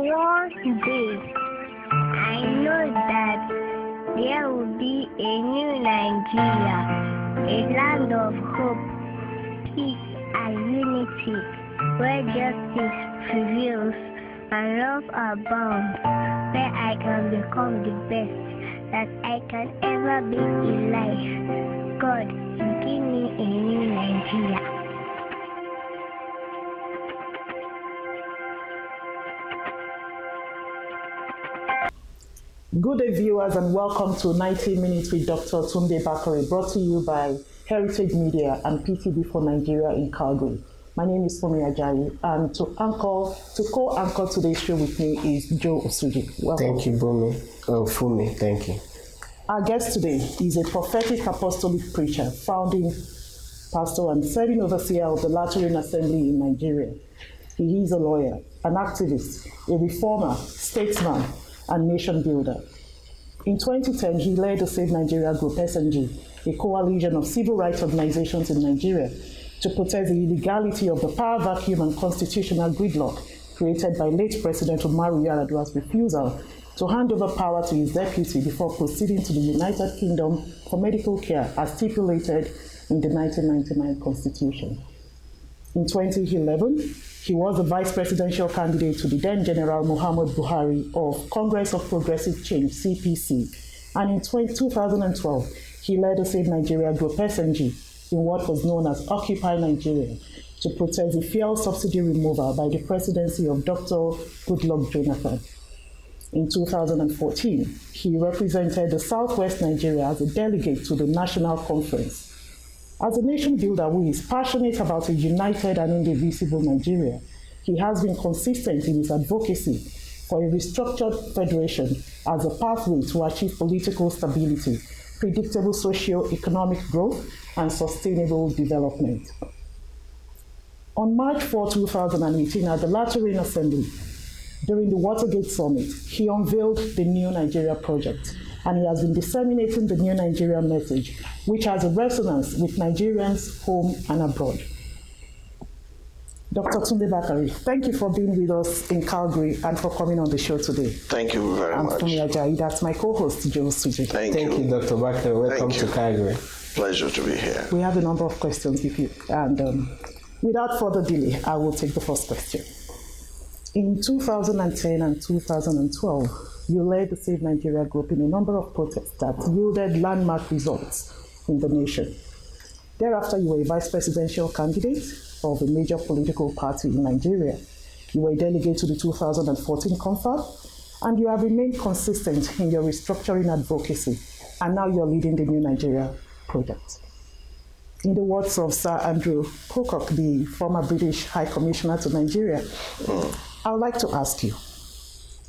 One day, I know that there will be a new Nigeria, a land of hope, peace, and unity, where justice prevails and love abounds, where I can become the best that I can ever be in life. God, give me a new Nigeria. Good day, viewers, and welcome to 90 Minutes with Dr. Tunde Bakare, brought to you by Heritage Media and PTB for Nigeria in Calgary. My name is Fumi Ajayi, and to co-anchor today's show with me is Joe Osuji. Welcome. Thank you, Fumi. Thank you. Our guest today is a prophetic apostolic preacher, founding pastor and serving overseer of the Lateran Assembly in Nigeria. He is a lawyer, an activist, a reformer, statesman, and nation builder. In 2010, he led the Save Nigeria Group, SNG, a coalition of civil rights organizations in Nigeria, to protest the illegality of the power vacuum and constitutional gridlock created by late President Umaru Yar'Adua's refusal to hand over power to his deputy before proceeding to the United Kingdom for medical care as stipulated in the 1999 Constitution. In 2011, he was the vice presidential candidate to the then General Muhammad Buhari of Congress of Progressive Change, CPC. And in 2012, he led the Save Nigeria Group, SNG, in what was known as Occupy Nigeria, to protest the fuel subsidy removal by the presidency of Dr. Goodluck Jonathan. In 2014, he represented the Southwest Nigeria as a delegate to the National Conference. As a nation builder who is passionate about a united and indivisible Nigeria, he has been consistent in his advocacy for a restructured federation as a pathway to achieve political stability, predictable socio-economic growth, and sustainable development. On March 4, 2018, at the Lateran Assembly, during the Watergate Summit, he unveiled the New Nigeria Project, and he has been disseminating the New Nigeria message, which has a resonance with Nigerians home and abroad. Dr. Tunde Bakare, thank you for being with us in Calgary and for coming on the show today. Thank you very much. I'm Fumi Ajayi, that's my co-host, Joe Suji. Thank you, Dr. Bakare. Welcome to Calgary. Pleasure to be here. We have a number of questions with you, and without further delay, I will take the first question. In 2010 and 2012, you led the Save Nigeria Group in a number of protests that yielded landmark results in the nation. Thereafter, you were a vice presidential candidate of a major political party in Nigeria. You were a delegate to the 2014 CONFAB, and you have remained consistent in your restructuring advocacy, and now you're leading the New Nigeria Project. In the words of Sir Andrew Pocock, the former British High Commissioner to Nigeria, I would like to ask you,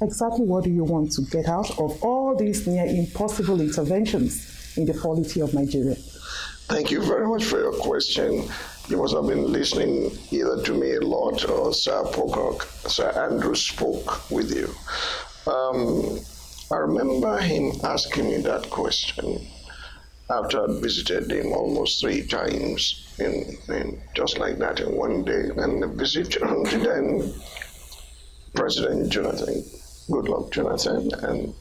exactly what do you want to get out of all these near impossible interventions in the polity of Nigeria? Thank you very much for your question. You must have been listening either to me a lot or Sir Pocock, Sir Andrew spoke with you. I remember him asking me that question after I'd visited him almost 3 times in just like that in one day. And the visit to then President Jonathan, Goodluck Jonathan, and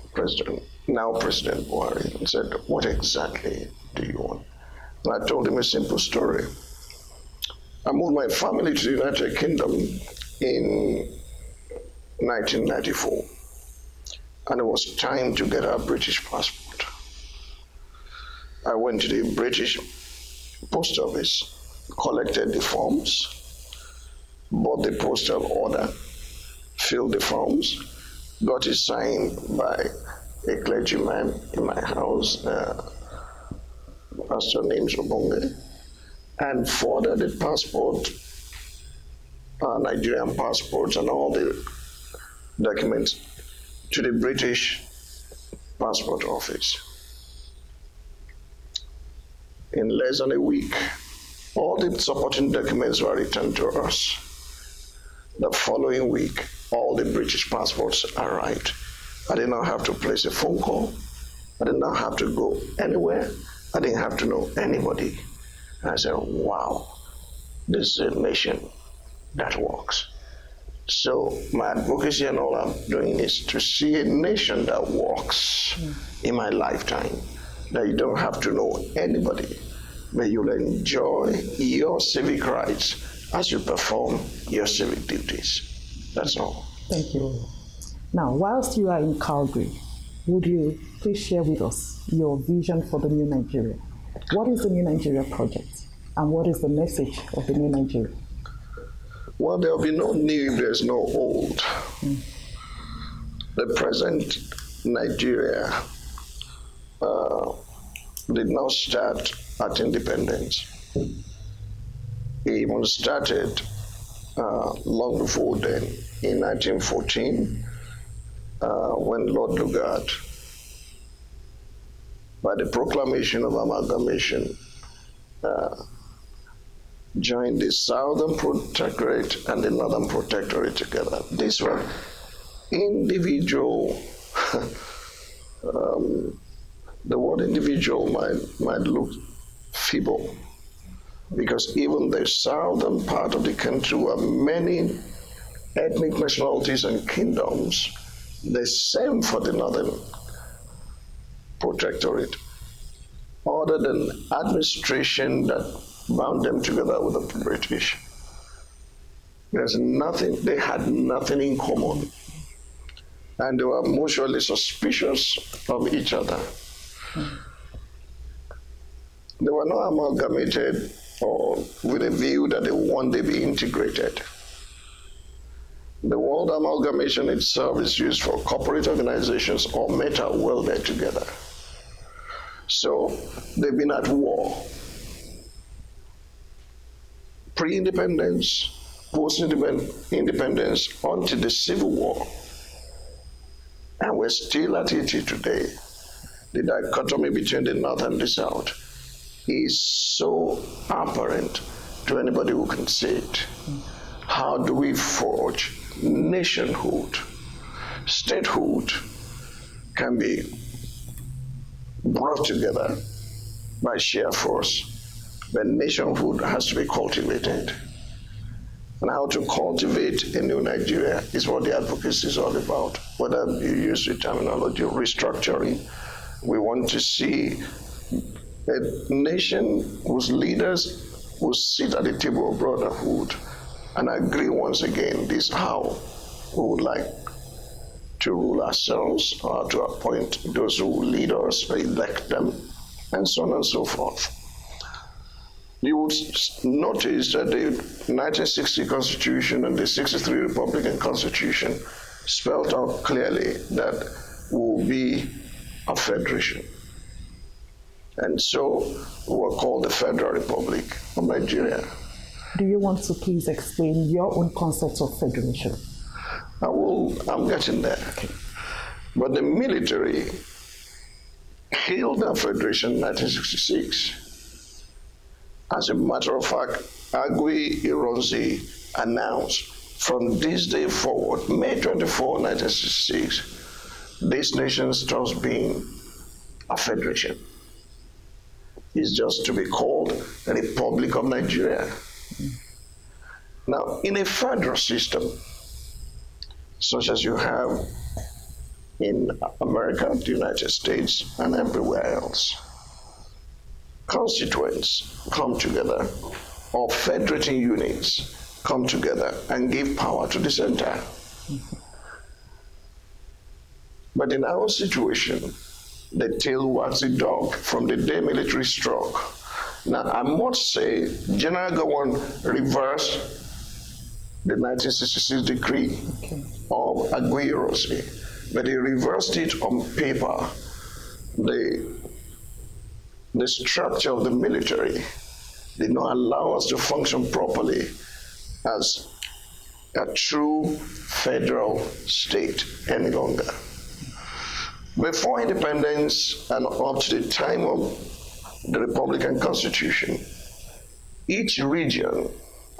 now President Buhari, and said, what exactly do you want? And I told him a simple story. I moved my family to the United Kingdom in 1994, and it was time to get our British passport. I went to the British post office, collected the forms, bought the postal order, filled the forms, got it signed by a clergyman in my house, Pastor named Obonge, and forwarded the passport, Nigerian passports and all the documents to the British passport office. In less than a week, all the supporting documents were returned to us. The following week, all the British passports arrived. I did not have to place a phone call. I did not have to go anywhere. I didn't have to know anybody. And I said, wow, this is a nation that works. So my advocacy and all I'm doing is to see a nation that works in my lifetime, that you don't have to know anybody, but you'll enjoy your civic rights as you perform your civic duties. That's all. Thank you. Now, whilst you are in Calgary, would you please share with us your vision for the New Nigeria? What is the New Nigeria project, and what is the message of the New Nigeria? Well, there will be no new if there's no old. The present Nigeria did not start at independence. It even started long before then, in 1914, when Lord Lugard, by the proclamation of amalgamation, joined the Southern Protectorate and the Northern Protectorate together. These were individual, the word individual might look feeble, because even the southern part of the country were many ethnic nationalities and kingdoms, the same for the Northern Protectorate, other than administration that bound them together with the British. They had nothing in common. And they were mutually suspicious of each other. They were not amalgamated or with a view that they would one day be integrated. The word amalgamation itself is used for corporate organizations or metal welded together. So they've been at war. Pre-independence, post-independence, until the Civil War. And we're still at it today. The dichotomy between the North and the South is so apparent to anybody who can see it. How do we forge nationhood? Statehood can be brought together by sheer force. But nationhood has to be cultivated. And how to cultivate a new Nigeria is what the advocacy is all about. Whether you use the terminology of restructuring, we want to see a nation whose leaders will sit at the table of brotherhood and agree once again, this is how we would like to rule ourselves, or to appoint those who will lead us, or elect them, and so on and so forth. You would notice that the 1960 Constitution and the 63 Republican Constitution spelled out clearly that we will be a federation. And so we were called the Federal Republic of Nigeria. Do you want to please explain your own concept of federation? I'm getting there. Okay. But the military hailed our federation in 1966. As a matter of fact, Agui Ironsi announced from this day forward, May 24, 1966, this nation stops being a federation. It's just to be called the Republic of Nigeria. Now, in a federal system, such as you have in America, the United States, and everywhere else, constituents come together, or federating units come together and give power to the center. But in our situation, the tail wags the dog from the day military struck. Now, I must say, General Gowon reversed the 1966 decree of Agui Ironsi, but he reversed it on paper. The structure of the military did not allow us to function properly as a true federal state any longer. Before independence and up to the time of the Republican Constitution, each region,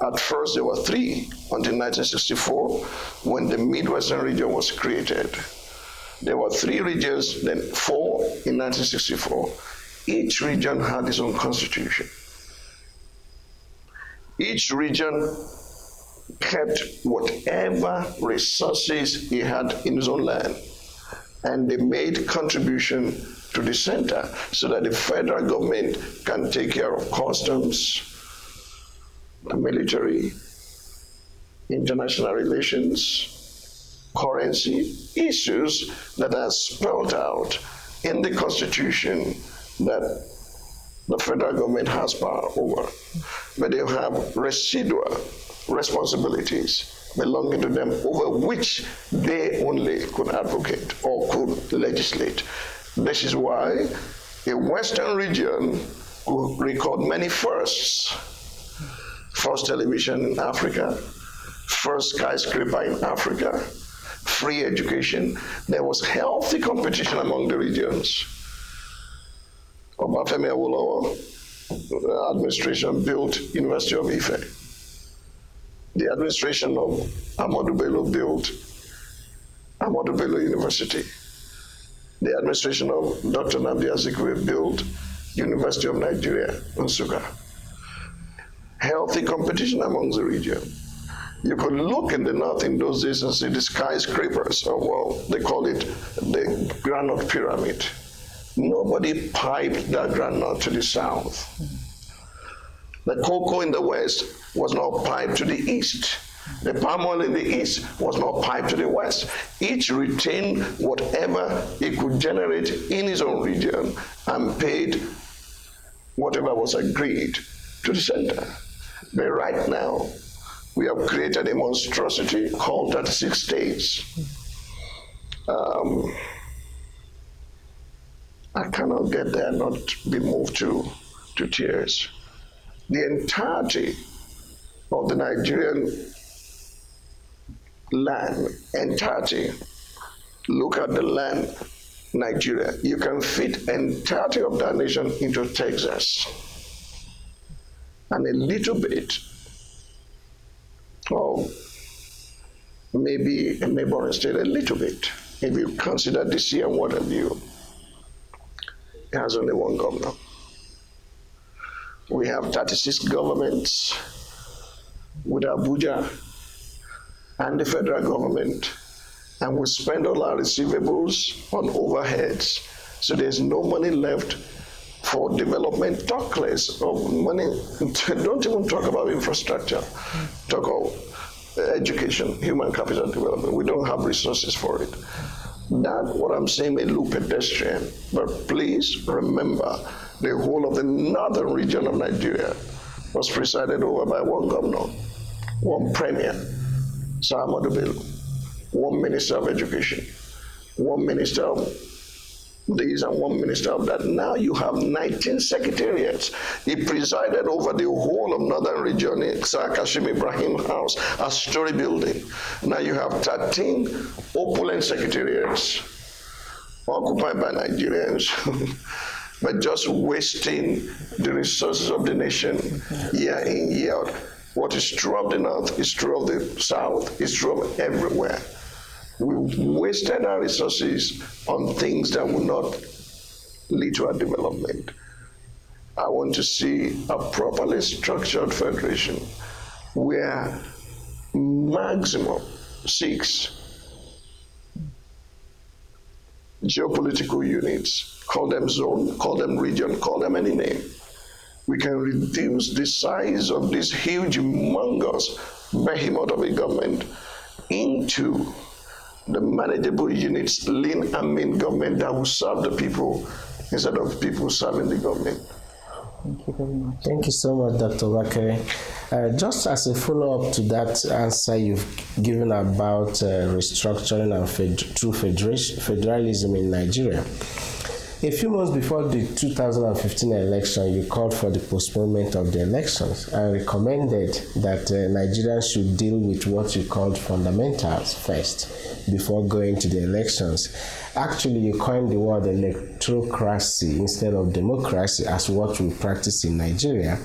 at first there were 3 until 1964, when the Midwestern region was created. There were 3 regions, then 4 in 1964. Each region had its own constitution. Each region kept whatever resources he had in his own land, and they made contribution to the center so that the federal government can take care of customs, the military, international relations, currency, issues that are spelled out in the Constitution that the federal government has power over. But they have residual responsibilities belonging to them over which they only could advocate or could legislate. This is why a Western region will record many firsts. First television in Africa, first skyscraper in Africa, free education. There was healthy competition among the regions. Obafemi Awolowo, the administration built University of Ife. The administration of Ahmadu Bello built Ahmadu Bello University. The administration of Dr. Nnamdi Azikiwe built University of Nigeria, Nsukka. Healthy competition among the region. You could look in the north in those days and see the skyscrapers, or well, they call it the granite pyramid. Nobody piped that granite to the south. The cocoa in the west was not piped to the east. The palm oil in the east was not piped to the west. Each retained whatever it could generate in his own region and paid whatever was agreed to the center. But right now, we have created a monstrosity called 36 states. I cannot get there and not be moved to tears. The entirety of the Nigerian land, look at the land, Nigeria. You can fit entirety of that nation into Texas. And a little bit, or maybe a neighboring state, a little bit. If you consider DC and what have you, it has only one governor. We have 36 governments with Abuja and the federal government, and we spend all our receivables on overheads. So there's no money left for development. Talk less of money. Don't even talk about infrastructure. Talk of education, human capital development. We don't have resources for it. That, what I'm saying, may look pedestrian, but please remember the whole of the northern region of Nigeria was presided over by one governor, one premier, Sir Ahmadu Bello, one minister of education, one minister of this and one minister of that. Now you have 19 secretariats. He presided over the whole of northern region in Sir Kashim Ibrahim House, a story building. Now you have 13 opulent secretariats occupied by Nigerians, but just wasting the resources of the nation year in, year out. What is true of the north is true of the south, is true of everywhere. We've wasted our resources on things that will not lead to our development. I want to see a properly structured federation where maximum 6 geopolitical units, call them zone, call them region, call them any name. We can reduce the size of this huge, humongous behemoth of a government into the manageable units, lean and mean government that will serve the people instead of people serving the government. Thank you very much. Thank you so much, Dr. Bakare. Just as a follow-up to that answer you've given about restructuring and true federalism in Nigeria, a few months before the 2015 election, you called for the postponement of the elections and recommended that Nigerians should deal with what you called fundamentals first before going to the elections. Actually, you coined the word electrocracy instead of democracy as what we practice in Nigeria.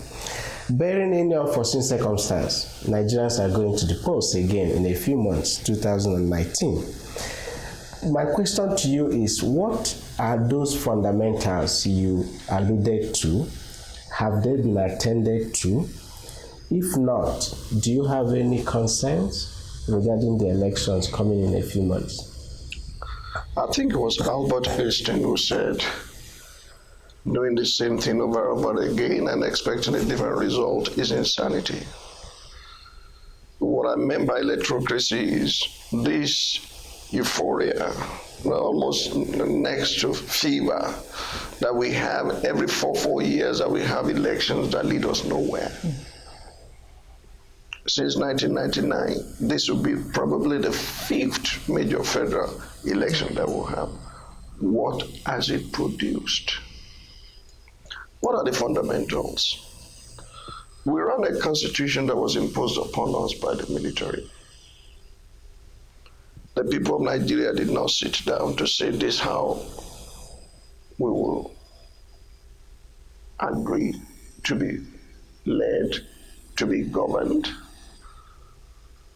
Bearing any unforeseen circumstance, Nigerians are going to the polls again in a few months, 2019. My question to you is, what are those fundamentals you alluded to? Have they been attended to? If not, do you have any concerns regarding the elections coming in a few months? I think it was Albert Einstein who said, doing the same thing over and over again and expecting a different result is insanity. What I meant by electrocracy is this euphoria, almost next to fever, that we have every 4 years, that we have elections that lead us nowhere. Since 1999, this will be probably the 5th major federal election that we'll have. What has it produced? What are the fundamentals? We run a constitution that was imposed upon us by the military. The people of Nigeria did not sit down to say this is how we will agree to be led, to be governed.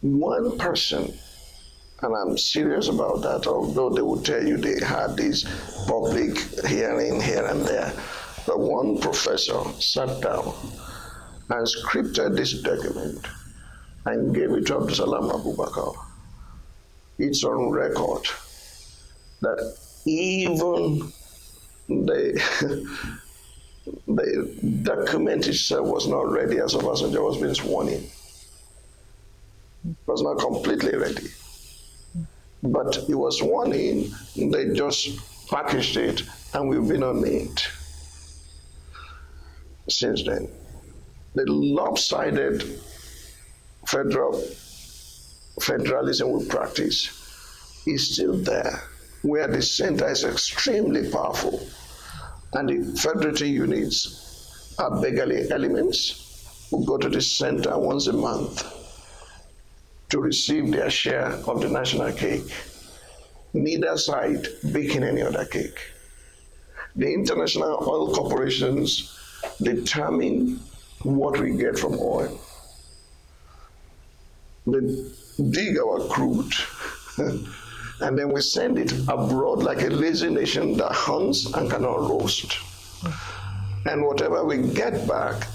One person, and I'm serious about that, although they will tell you they had this public hearing here and there, but one professor sat down and scripted this document and gave it to Abdusalam Abubakar. It's on record that even the document itself was not ready as Obasanjo was being sworn in. It was not completely ready. But it was sworn in, they just packaged it, and we've been on it since then. The lopsided federalism we practice is still there, where the center is extremely powerful and the federative units are beggarly elements who go to the center once a month to receive their share of the national cake. Neither side baking any other cake. The international oil corporations determine what we get from oil. They dig our crude and then we send it abroad like a lazy nation that hunts and cannot roast. And whatever we get back,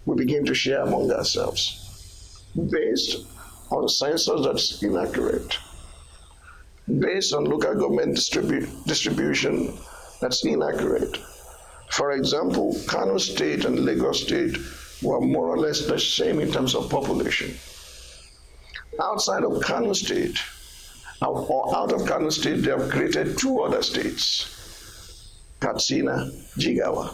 we begin to share among ourselves based on census that's inaccurate, based on local government distribution that's inaccurate. For example, Kano State and Lagos State were more or less the same in terms of population. Outside of Kano State, or out of Kano State, they have created 2 other states, Katsina, Jigawa.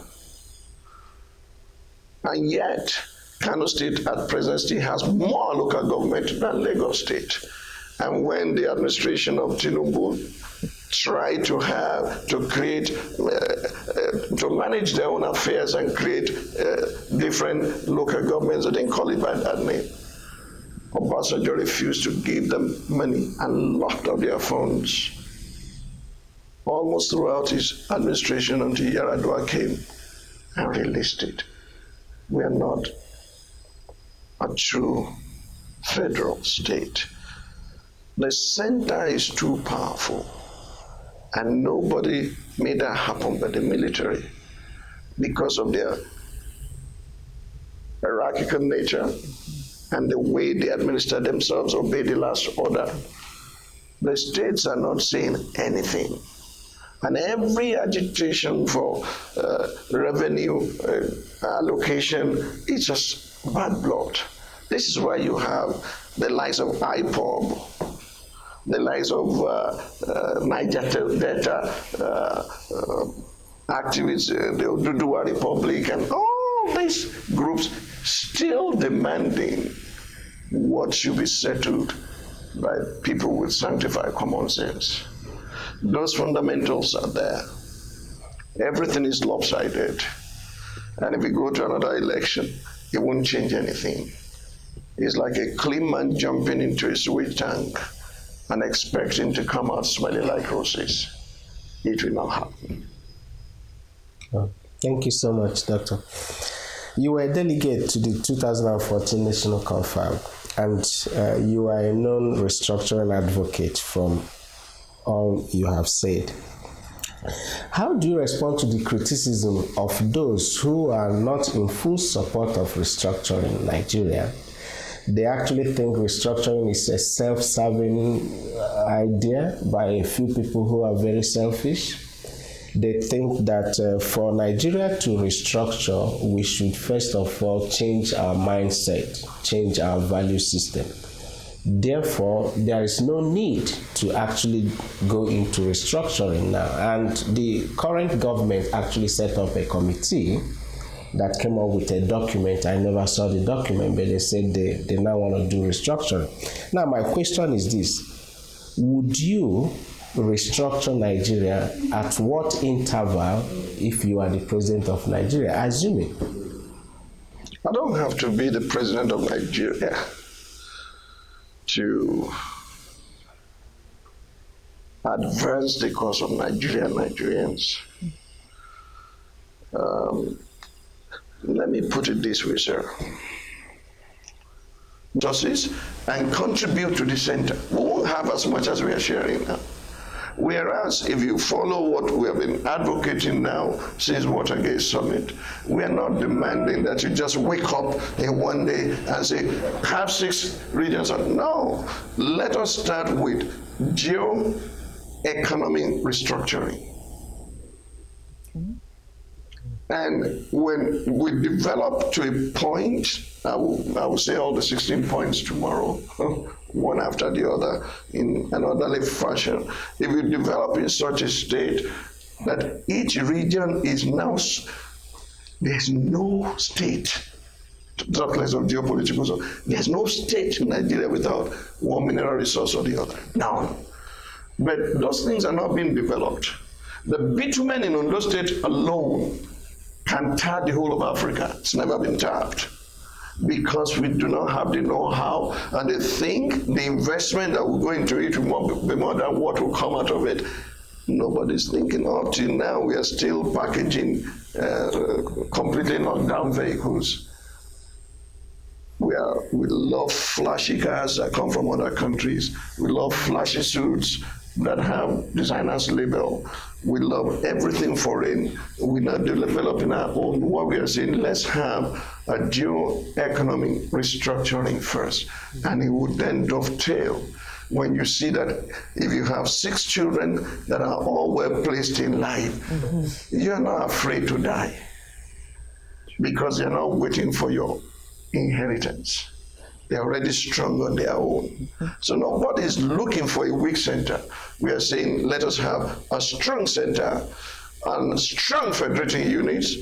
And yet, Kano State at present still has more local government than Lagos State. And when the administration of Tinubu tried to create, to manage their own affairs and create different local governments, they didn't call it by that name. Obasanjo refused to give them money and locked up their funds almost throughout his administration until Yar'Adua came and released it. We are not a true federal state. The center is too powerful, and nobody made that happen but the military because of their hierarchical nature and the way they administer themselves, obey the last order. The states are not saying anything. And every agitation for revenue allocation is just bad blood. This is why you have the likes of IPOB, the likes of Niger Delta activists, the Oduduwa Republic, and all these groups still demanding what should be settled by people with sanctified common sense. Those fundamentals are there. Everything is lopsided. And if we go to another election, it won't change anything. It's like a clean man jumping into a sewage tank and expecting to come out smelling like roses. It will not happen. Well, thank you so much, Doctor. You were a delegate to the 2014 National Confab, and you are a known restructuring advocate from all you have said. How do you respond to the criticism of those who are not in full support of restructuring in Nigeria? They actually think restructuring is a self-serving idea by a few people who are very selfish. They think that for Nigeria to restructure, we should first of all change our mindset, change our value system. Therefore, there is no need to actually go into restructuring now. And the current government actually set up a committee that came up with a document. I never saw the document, but they said they now want to do restructuring. Now, my question is this. Would you restructure Nigeria at what interval if you are the president of Nigeria, assuming? I don't have to be the president of Nigeria to advance the cause of Nigeria and Nigerians. Let me put it this way, sir. Justice and contribute to the center. We won't have as much as we are sharing now. Whereas if you follow what we have been advocating now since Watergate Summit, we are not demanding that you just wake up in one day and say, have 6 regions. No, let us start with geo-economic restructuring. And when we develop to a point, I will say all the 16 points tomorrow, one after the other, in an orderly fashion. If you develop in such a state that each region is now, there's no state, talk less of geopolitical, so there's no state in Nigeria without one mineral resource or the other. None. But those things are not being developed. The bitumen in Ondo State alone can tap the whole of Africa. It's never been tapped because we do not have the know-how, and they think the investment that will go into it will be more than what will come out of it. Nobody's thinking. Up till now, we are still packaging completely knocked down vehicles. We love flashy cars that come from other countries. We love flashy suits that have designers label. We love everything foreign. We're not developing our own. What we are saying, let's have a geo-economic restructuring first. And it would then dovetail when you see that if you have 6 children that are all well placed in life, you're not afraid to die because you're not waiting for your inheritance. They're already strong on their own. So nobody is looking for a weak center. We are saying, let us have a strong center and strong federating units,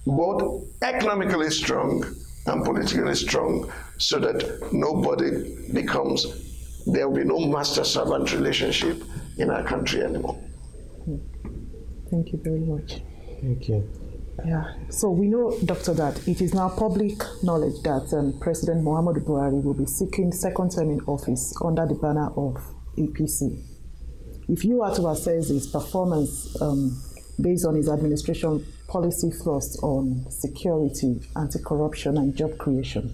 both economically strong and politically strong, so that nobody becomes, there will be no master-servant relationship in our country anymore. Thank you very much. Thank you. Yeah, so we know, Doctor, that it is now public knowledge that President Muhammadu Buhari will be seeking second term in office under the banner of APC. If you are to assess his performance based on his administration policy thrust on security, anti-corruption, and job creation,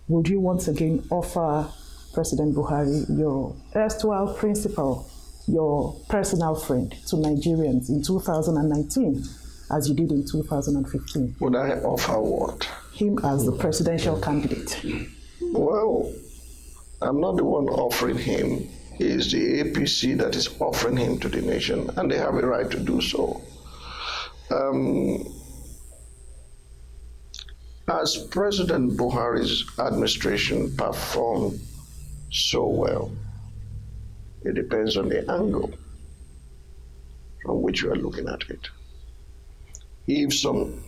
would you once again offer President Buhari your erstwhile principal, your personal friend to Nigerians in 2019? As you did in 2015. Would I offer what? Him as the presidential candidate. Well, I'm not the one offering him. It is the APC that is offering him to the nation, and they have a right to do so. As President Buhari's administration performed so well, it depends on the angle from which you are looking at it. If some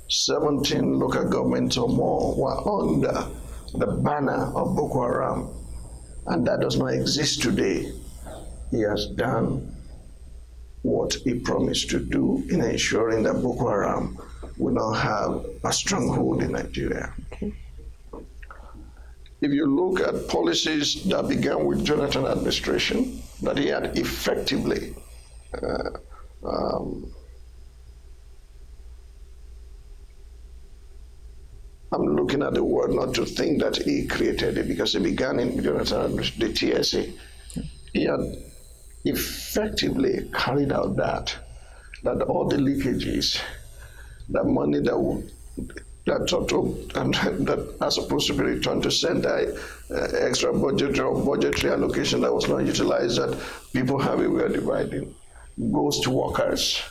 17 local governments or more were under the banner of Boko Haram, and that does not exist today, he has done what he promised to do in ensuring that Boko Haram will not have a stronghold in Nigeria. Okay. If you look at policies that began with Jonathan administration, that he had effectively I'm looking at the word not to think that he created it, because it began in Jonathan, the TSA. He had effectively carried out that all the leakages, that money that are supposed to be returned to center, extra budgetary allocation that was not utilized, that people have a way of dividing, goes to workers,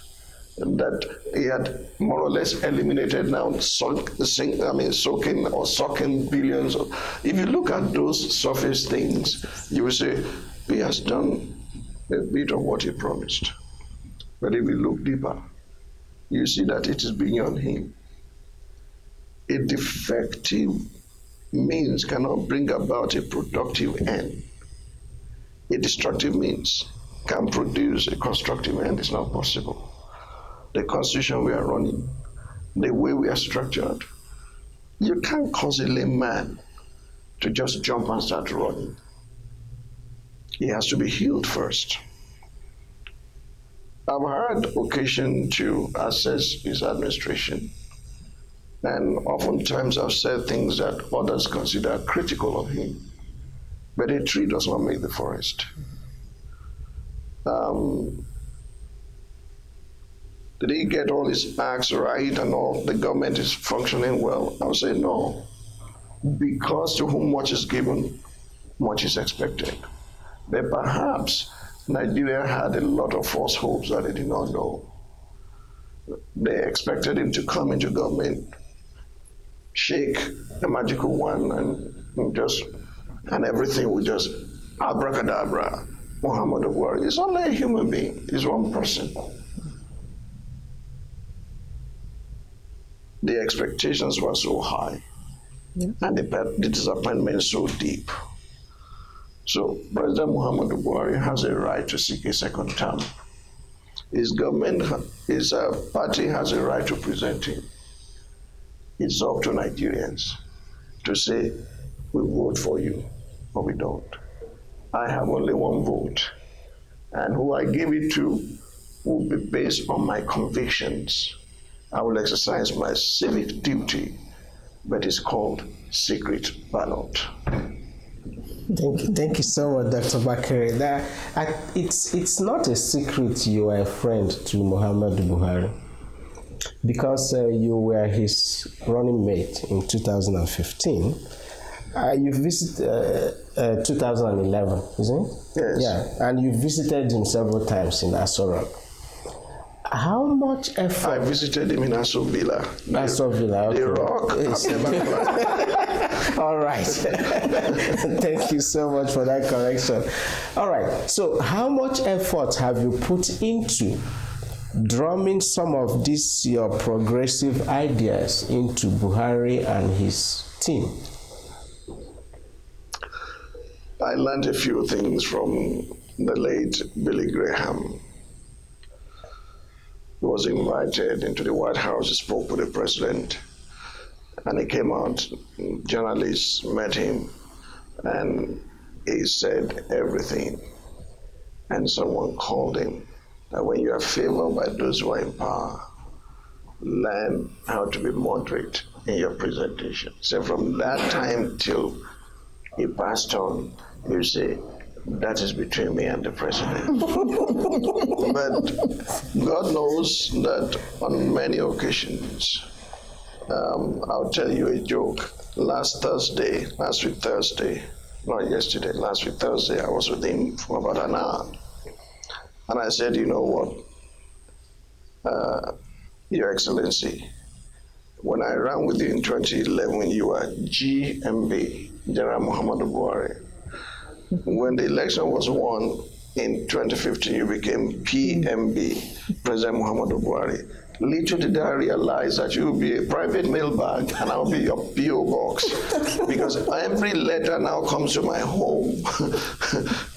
that he had more or less eliminated now, soaking or sucking billions. If you look at those surface things, you will say he has done a bit of what he promised. But if you look deeper, you see that it is beyond him. A defective means cannot bring about a productive end. A destructive means can produce a constructive end. It's not possible. The constitution we are running, the way we are structured, you can't cause a lame man to just jump and start running. He has to be healed first. I've had occasion to assess his administration, and oftentimes I've said things that others consider critical of him. But a tree does not make the forest. Did he get all his acts right and all the government is functioning well? I would say no. Because to whom much is given, much is expected. But perhaps Nigeria had a lot of false hopes that they did not know. They expected him to come into government, shake the magical wand, and everything would just abracadabra. Muhammadu Buhari is only a human being. He's one person. The expectations were so high, and the disappointment so deep. So President Muhammadu Buhari has a right to seek a second term. His government, his party has a right to present him. It's up to Nigerians to say, we vote for you, or we don't. I have only one vote, and who I give it to will be based on my convictions. I will exercise my civic duty, but it's called secret ballot. Thank you so much, Dr. Bakare. It's not a secret you are a friend to Muhammadu Buhari, because you were his running mate in 2015. You visited 2011, isn't it? Yes. Yeah, and you visited him several times in Aso. How much effort? I visited him in Aso Villa. Aso Villa, okay. The Rock. Yes. All right. Thank you so much for that correction. All right. So, how much effort have you put into drumming some of these your progressive ideas into Buhari and his team? I learned a few things from the late Billy Graham. He was invited into the White House, he spoke with the president, and he came out, journalists met him, and he said everything. And someone called him that when you are favored by those who are in power, learn how to be moderate in your presentation. So from that time till he passed on, you say, that is between me and the president. But God knows that on many occasions, I'll tell you a joke. Last week Thursday, not yesterday, last week Thursday, I was with him for about an hour. And I said, you know what, Your Excellency, when I ran with you in 2011, you were GMB, General Muhammadu Buhari. When the election was won in 2015, you became PMB, President Muhammadu Buhari. Little did I realize that you will be a private mailbag and I'll be your PO box. Because every letter now comes to my home.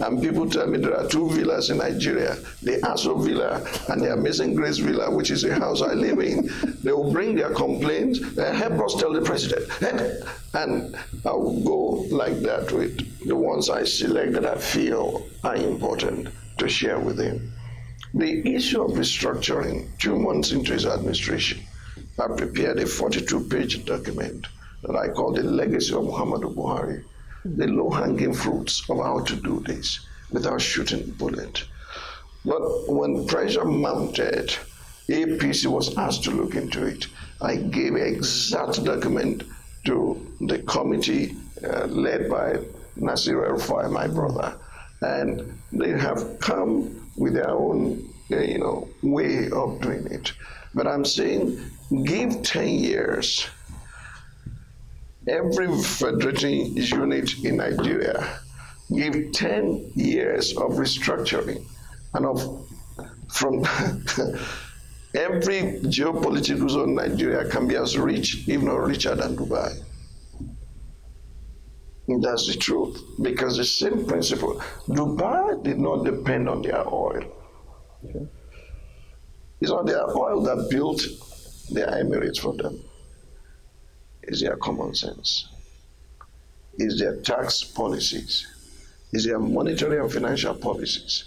And people tell me there are two villas in Nigeria, the Aso Villa and the Amazing Grace Villa, which is a house I live in. They will bring their complaints, help us tell the president. And I will go like that with the ones I select that I feel are important to share with him. The issue of restructuring, 2 months into his administration, I prepared a 42-page document that I call the legacy of Muhammadu Buhari, the low-hanging fruits of how to do this without shooting the bullet. But when pressure mounted, APC was asked to look into it. I gave an exact document to the committee led by Nasir El-Rufai, my brother, and they have come with their own, way of doing it. But I'm saying, give 10 years. Every federating unit in Nigeria, give 10 years of restructuring and from every geopolitical zone in Nigeria can be as rich, if not richer than Dubai. That's the truth, because the same principle. Dubai did not depend on their oil. Okay. It's not their oil that built their emirates for them. It's their common sense. It's their tax policies. It's their monetary and financial policies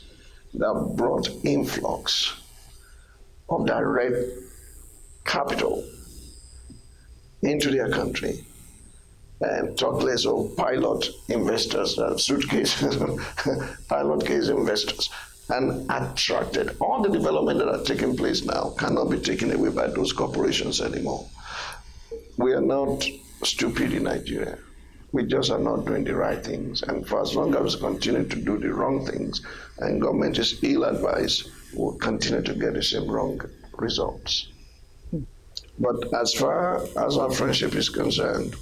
that brought influx of direct capital into their country, and talk less of pilot investors, suitcase, pilot case investors, and attracted. All the development that are taking place now cannot be taken away by those corporations anymore. We are not stupid in Nigeria. We just are not doing the right things. And for as long as we continue to do the wrong things and government is ill-advised, we'll continue to get the same wrong results. But as far as our friendship is concerned,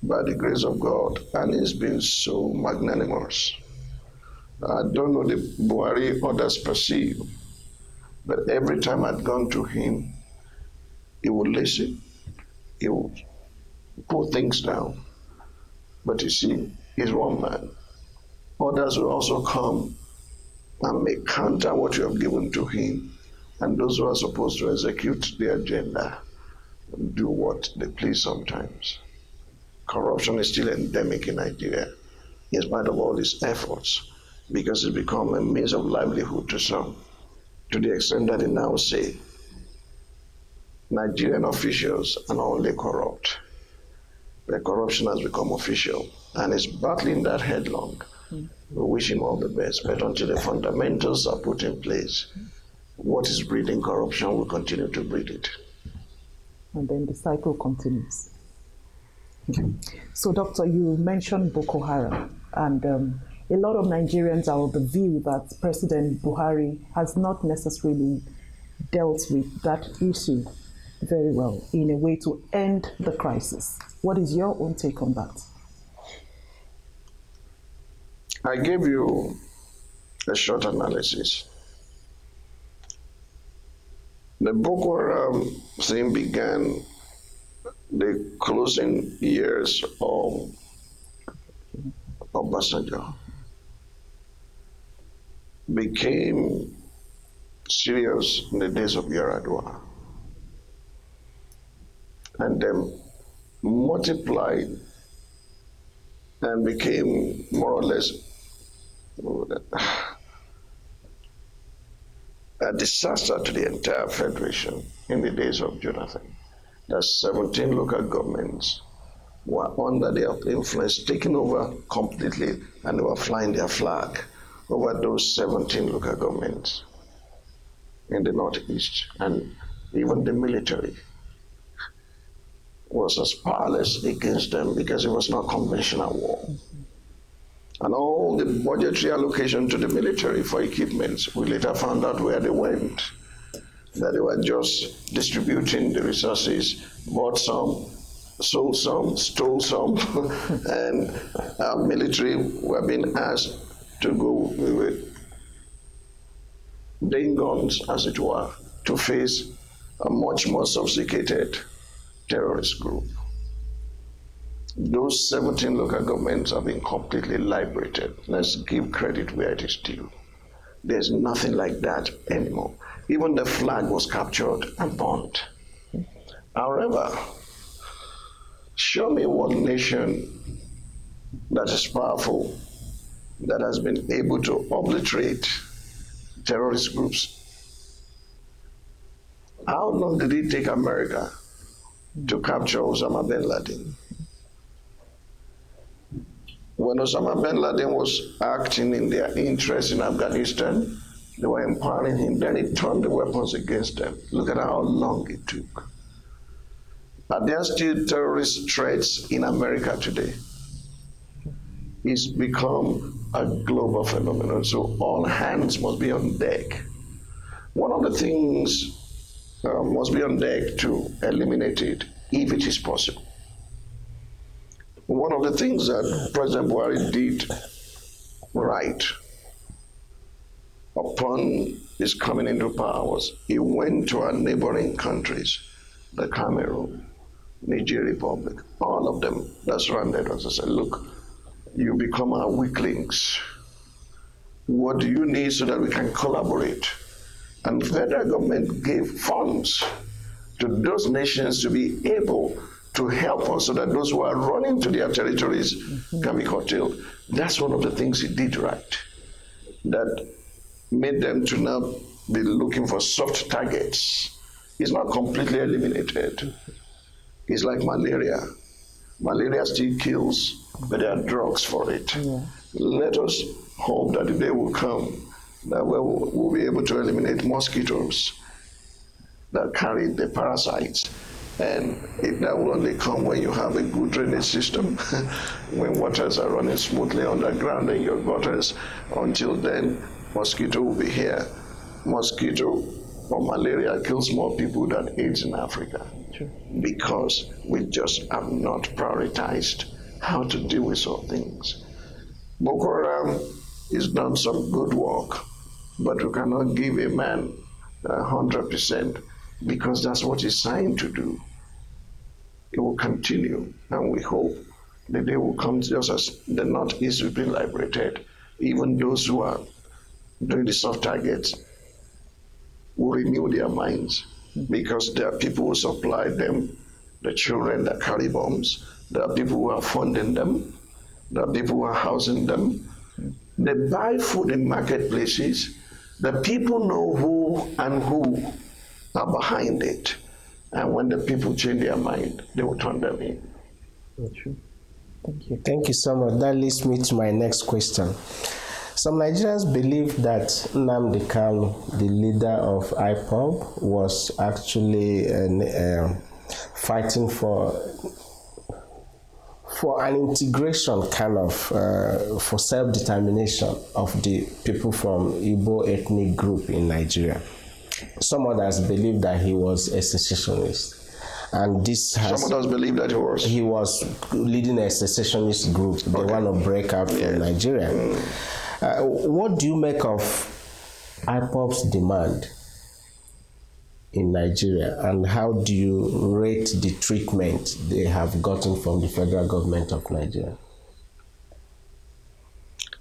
by the grace of God, and he's been so magnanimous. I don't know the Buhari others perceive, but every time I'd gone to him, he would listen, he would put things down. But you see, he's one man. Others will also come and may counter what you have given to him, and those who are supposed to execute the agenda do what they please sometimes. Corruption is still endemic in Nigeria, in spite of all these efforts, because it's become a means of livelihood to some, to the extent that they now say Nigerian officials are not only corrupt, but corruption has become official, and is battling that headlong. We wish him all the best, but until the fundamentals are put in place, what is breeding corruption will continue to breed it. And then the cycle continues. So, Doctor, you mentioned Boko Haram, and a lot of Nigerians are of the view that President Buhari has not necessarily dealt with that issue very well in a way to end the crisis. What is your own take on that? I gave you a short analysis. The Boko Haram thing began the closing years of Obasanjo, became serious in the days of Yaradua, and then multiplied and became more or less a disaster to the entire federation in the days of Jonathan. That 17 local governments were under their influence, taken over completely, and they were flying their flag over those 17 local governments in the Northeast. And even the military was as powerless against them because it was not conventional war. And all the budgetary allocation to the military for equipment, we later found out where they went. That they were just distributing the resources, bought some, sold some, stole some, and our military were being asked to go with ding guns, as it were, to face a much more sophisticated terrorist group. Those 17 local governments have been completely liberated. Let's give credit where it is due. There's nothing like that anymore. Even the flag was captured and burned. However, show me one nation that is powerful, that has been able to obliterate terrorist groups. How long did it take America to capture Osama bin Laden? When Osama bin Laden was acting in their interest in Afghanistan, They were empowering him. Then he turned the weapons against them. Look at how long it took. Are there still terrorist threats in America today? It's become a global phenomenon, so all hands must be on deck. One of the things must be on deck to eliminate it, if it is possible. One of the things that President Buhari did right upon his coming into power was he went to our neighboring countries, the Cameroon, Niger Republic, all of them that surrounded us. I said, look, you become our weak links. What do you need so that we can collaborate? And the federal government gave funds to those nations to be able to help us so that those who are running to their territories can be curtailed. That's one of the things he did right. That made them to now be looking for soft targets. It's not completely eliminated. It's like malaria. Malaria still kills, but there are drugs for it. Yeah. Let us hope that the day will come that we'll be able to eliminate mosquitoes that carry the parasites. And that will only come when you have a good drainage system, when waters are running smoothly underground in your gutters. Until then, mosquito will be here. Mosquito or malaria kills more people than AIDS in Africa. Sure. Because we just have not prioritized how to deal with some things. Boko Haram has done some good work, but we cannot give a man 100% because that's what he's signed to do. It will continue, and we hope the day will come just as the Northeast will be liberated. Even those who are doing the soft targets will renew their minds because there are people who supply them, the children that carry bombs. There are people who are funding them. There are people who are housing them. They buy food in marketplaces. The people know who are behind it. And when the people change their mind, they will turn them in. True. Thank you. Thank you so much. That leads me to my next question. Some Nigerians believe that Nnamdi Kanu, the leader of IPOB, was actually fighting for an integration kind of, for self-determination of the people from Igbo ethnic group in Nigeria. Some others believe that he was a secessionist. And this has... Some others believe that he was leading a secessionist group. They want to break out from Nigeria. What do you make of IPOB's demand in Nigeria, and how do you rate the treatment they have gotten from the federal government of Nigeria?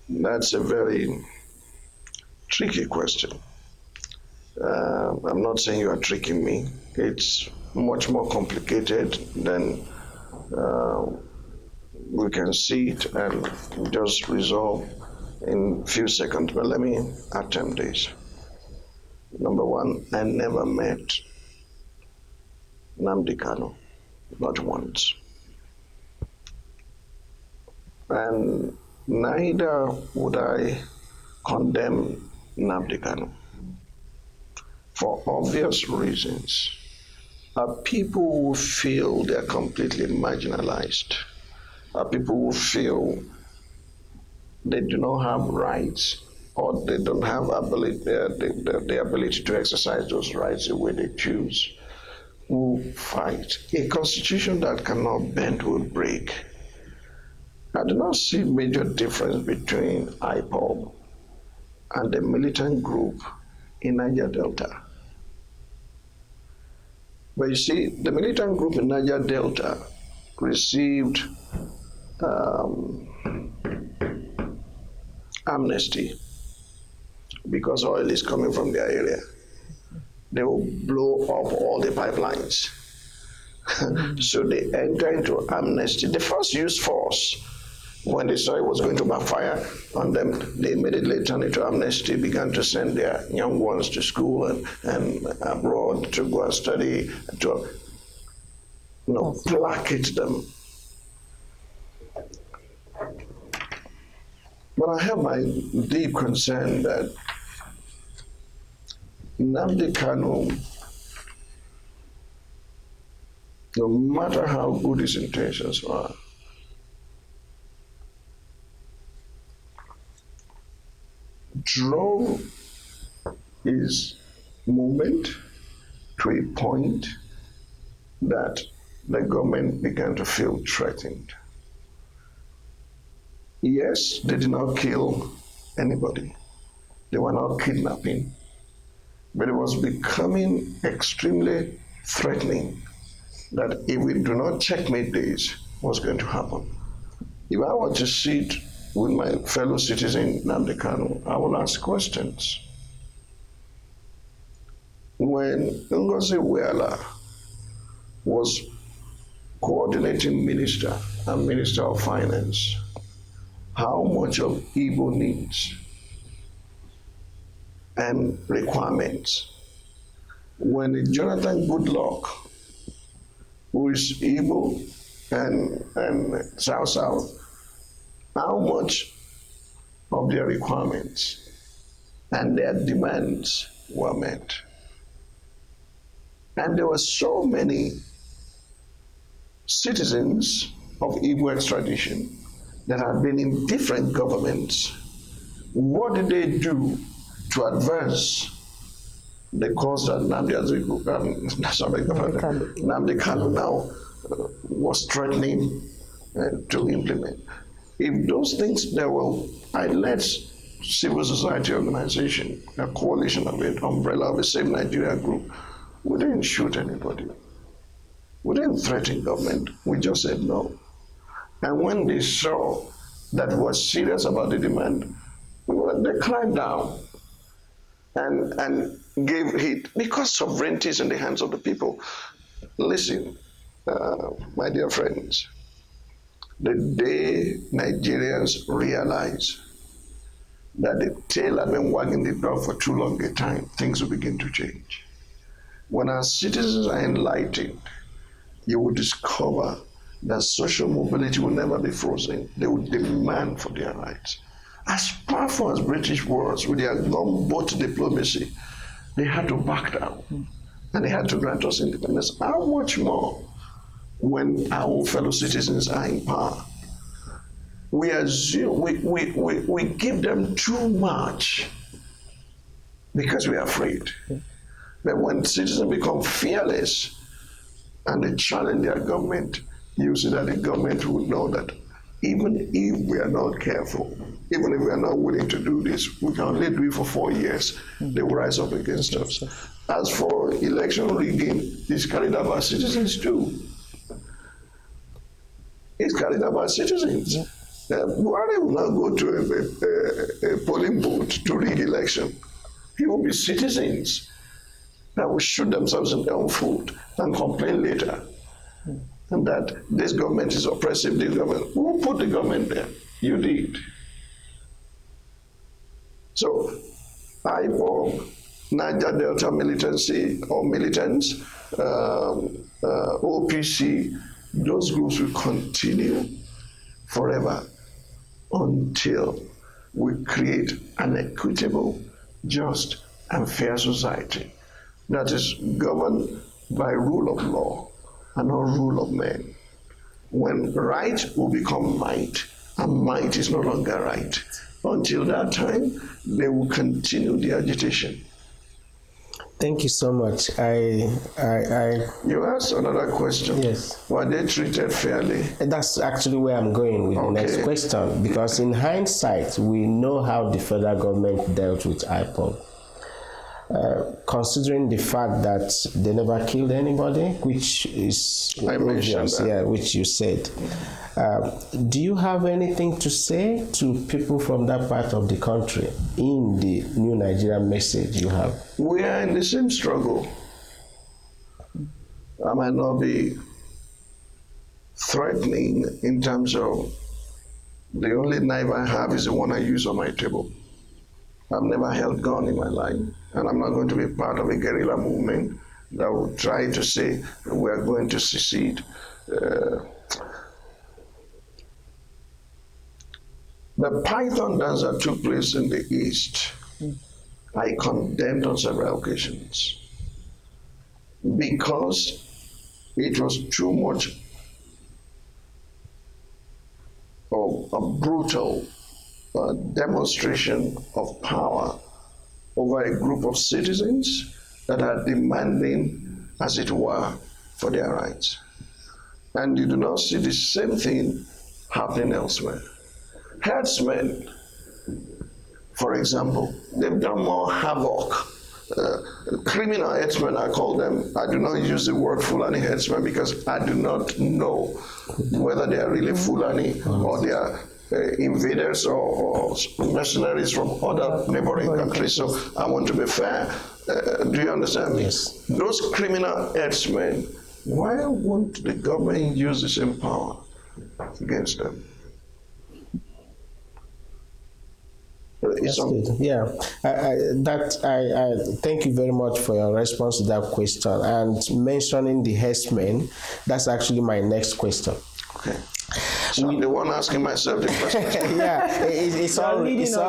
That's a very tricky question. I'm not saying you are tricking me. It's much more complicated than we can see it and just resolve in a few seconds. But let me attempt this. Number one, I never met Nnamdi Kanu, not once. And neither would I condemn Nnamdi Kanu. For obvious reasons, are people who feel they're completely marginalized, are people who feel they do not have rights or they don't have the ability to exercise those rights the way they choose, who fight. A constitution that cannot bend will break. I do not see major difference between IPOB and the militant group in Niger Delta. But you see, the militant group in Niger Delta received amnesty because oil is coming from their area. They will blow up all the pipelines. So they enter into amnesty. They first used force. When they saw it was going to backfire on them, they immediately turned into amnesty, began to send their young ones to school and abroad to go and study, to placate them. But I have my deep concern that Nnamdi Kanu, no matter how good his intentions are, drove his movement to a point that the government began to feel threatened. Yes, they did not kill anybody. They were not kidnapping. But it was becoming extremely threatening that if we do not checkmate this, what's going to happen? If I were to sit with my fellow citizen Nnamdi Kanu, I will ask questions. When Ngozi Weala was coordinating minister and minister of finance, how much of Igbo needs and requirements? When Jonathan Goodluck, who is Igbo and South, how much of their requirements and their demands were met? And there were so many citizens of Igbo extradition that had been in different governments. What did they do to advance the cause that Nnamdi Kanu now was threatening to implement? If those things there were, I led civil society organization, a coalition of it, umbrella of the same Nigeria group. We didn't shoot anybody. We didn't threaten government. We just said no. And when they saw that we were serious about the demand, they climbed down and gave heed, because sovereignty is in the hands of the people. Listen, my dear friends, the day Nigerians realize that the tail had been wagging the dog for too long a time, things will begin to change. When our citizens are enlightened, you will discover that social mobility will never be frozen. They will demand for their rights. As powerful as British was with their gunboat diplomacy, they had to back down and they had to grant us independence. How much more when our own fellow citizens are in power? We assume, we give them too much because we are afraid. But when citizens become fearless and they challenge their government, you see that the government will know that even if we are not careful, even if we are not willing to do this, we can only do it for 4 years. They will rise up against us. As for election rigging, it's carried out by citizens too. It's carried out by citizens. Buhari will not go to a polling booth to rig election. It will be citizens that will shoot themselves in their own foot and complain later. And that this government is oppressive, this government. Who put the government there? You did. So, IPOB, Niger Delta militancy or militants, OPC, those groups will continue forever until we create an equitable, just, and fair society that is governed by rule of law and not rule of men. When right will become might, and might is no longer right. Until that time, they will continue the agitation. Thank you so much. You asked another question. Yes. Were they treated fairly? That's actually where I'm going with the next question, because in hindsight, we know how the federal government dealt with IPOB. Considering the fact that they never killed anybody, which is obvious, which you said. Do you have anything to say to people from that part of the country in the New Nigeria message you have? We are in the same struggle. I might not be threatening in terms of the only knife I have is the one I use on my table. I've never held a gun in my life, and I'm not going to be part of a guerrilla movement that will try to say we're going to secede. The Python dance that took place in the East I condemned on several occasions because it was too much of a brutal demonstration of power over a group of citizens that are demanding, as it were, for their rights. And you do not see the same thing happening elsewhere. Herdsmen, for example, they've done more havoc. Criminal herdsmen, I call them. I do not use the word Fulani herdsmen because I do not know whether they are really Fulani or they are invaders or mercenaries from other neighboring countries. So I want to be fair. Do you understand me? Yes. Those criminal herdsmen, why won't the government use the same power against them? That's good. Yeah, I thank you very much for your response to that question. And mentioning the herdsmen, that's actually my next question. Okay. So I'm the one asking myself the question. Yeah, it's all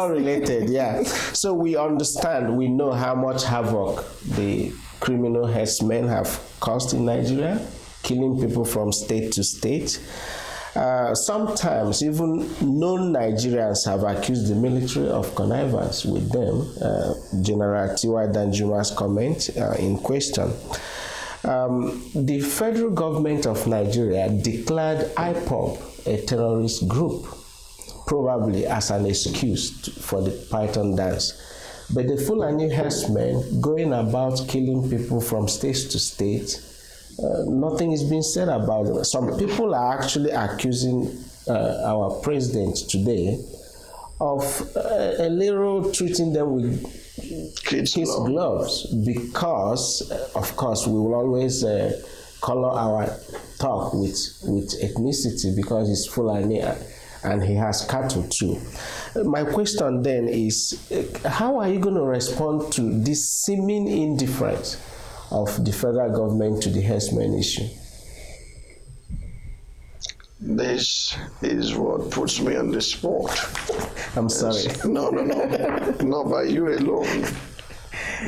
related. Yeah. So we understand, we know how much havoc the criminal herdsmen have caused in Nigeria, killing people from state to state. Sometimes even non-Nigerians have accused the military of connivance with them. General Tiwa Danjuma's comment in question. The federal government of Nigeria declared IPOB a terrorist group, probably as an excuse for the Python dance. But the Fulani herdsmen going about killing people from state to state, nothing is being said about it. Some people are actually accusing our president today of a little treating them with kids' gloves because, of course, we will always color our talk with ethnicity because he's Fulani and he has cattle too. My question then is, how are you going to respond to this seeming indifference of the federal government to the herdsmen issue? This is what puts me on the spot. I'm sorry. No, not by you alone.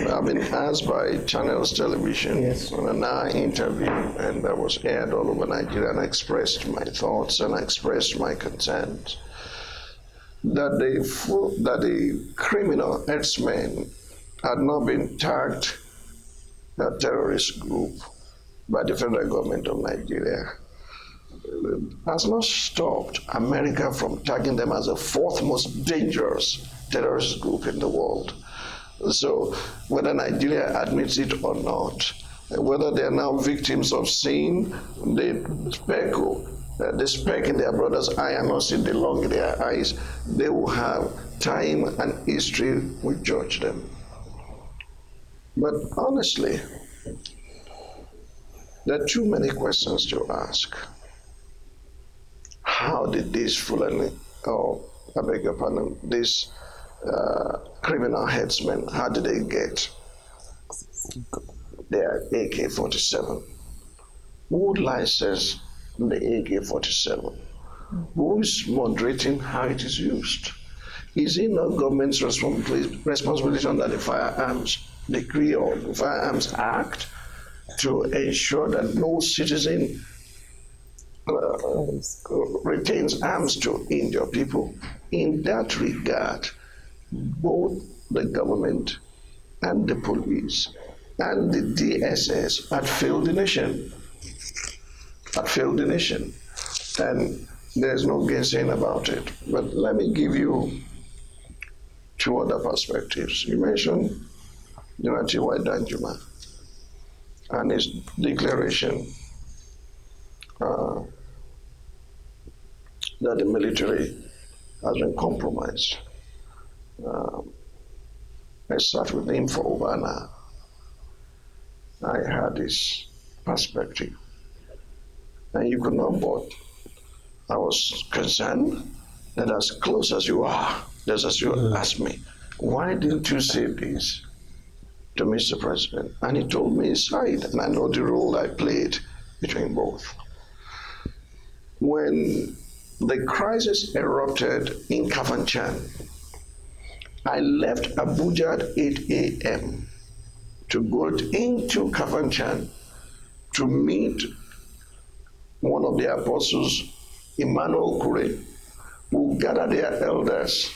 I've been asked by Channels Television on an hour interview, and that was aired all over Nigeria, and I expressed my thoughts and I expressed my concerns that the criminal herdsmen had not been tagged a terrorist group by the federal government of Nigeria has not stopped America from tagging them as the fourth most dangerous terrorist group in the world. So whether Nigeria admits it or not, whether they are now victims of seeing the speck in their brother's eye and not seeing the lung in their eyes, they will have time and history will judge them. But honestly, there are too many questions to ask. How did these Fulani, these criminal headsmen, how did they get their AK-47? Who would license the AK-47? Who is moderating how it is used? Is it not government's responsibility under the Firearms Decree or the Firearms Act to ensure that no citizen retains arms to injure people? In that regard, both the government and the police and the DSS had failed the nation. And there's no gainsaying about it. But let me give you two other perspectives. You mentioned General Tiwa Danjuma and his declaration that the military has been compromised. I sat with him for over an hour. I had his perspective, and you could not but. I was concerned that as close as you are, just as you asked me, why didn't you say this to Mr. President? And he told me his side, and I know the role I played between both. When the crisis erupted in Kafanchan, I left Abuja at 8 a.m. to go into Kafanchan to meet one of the apostles, Emmanuel Kure, who gathered their elders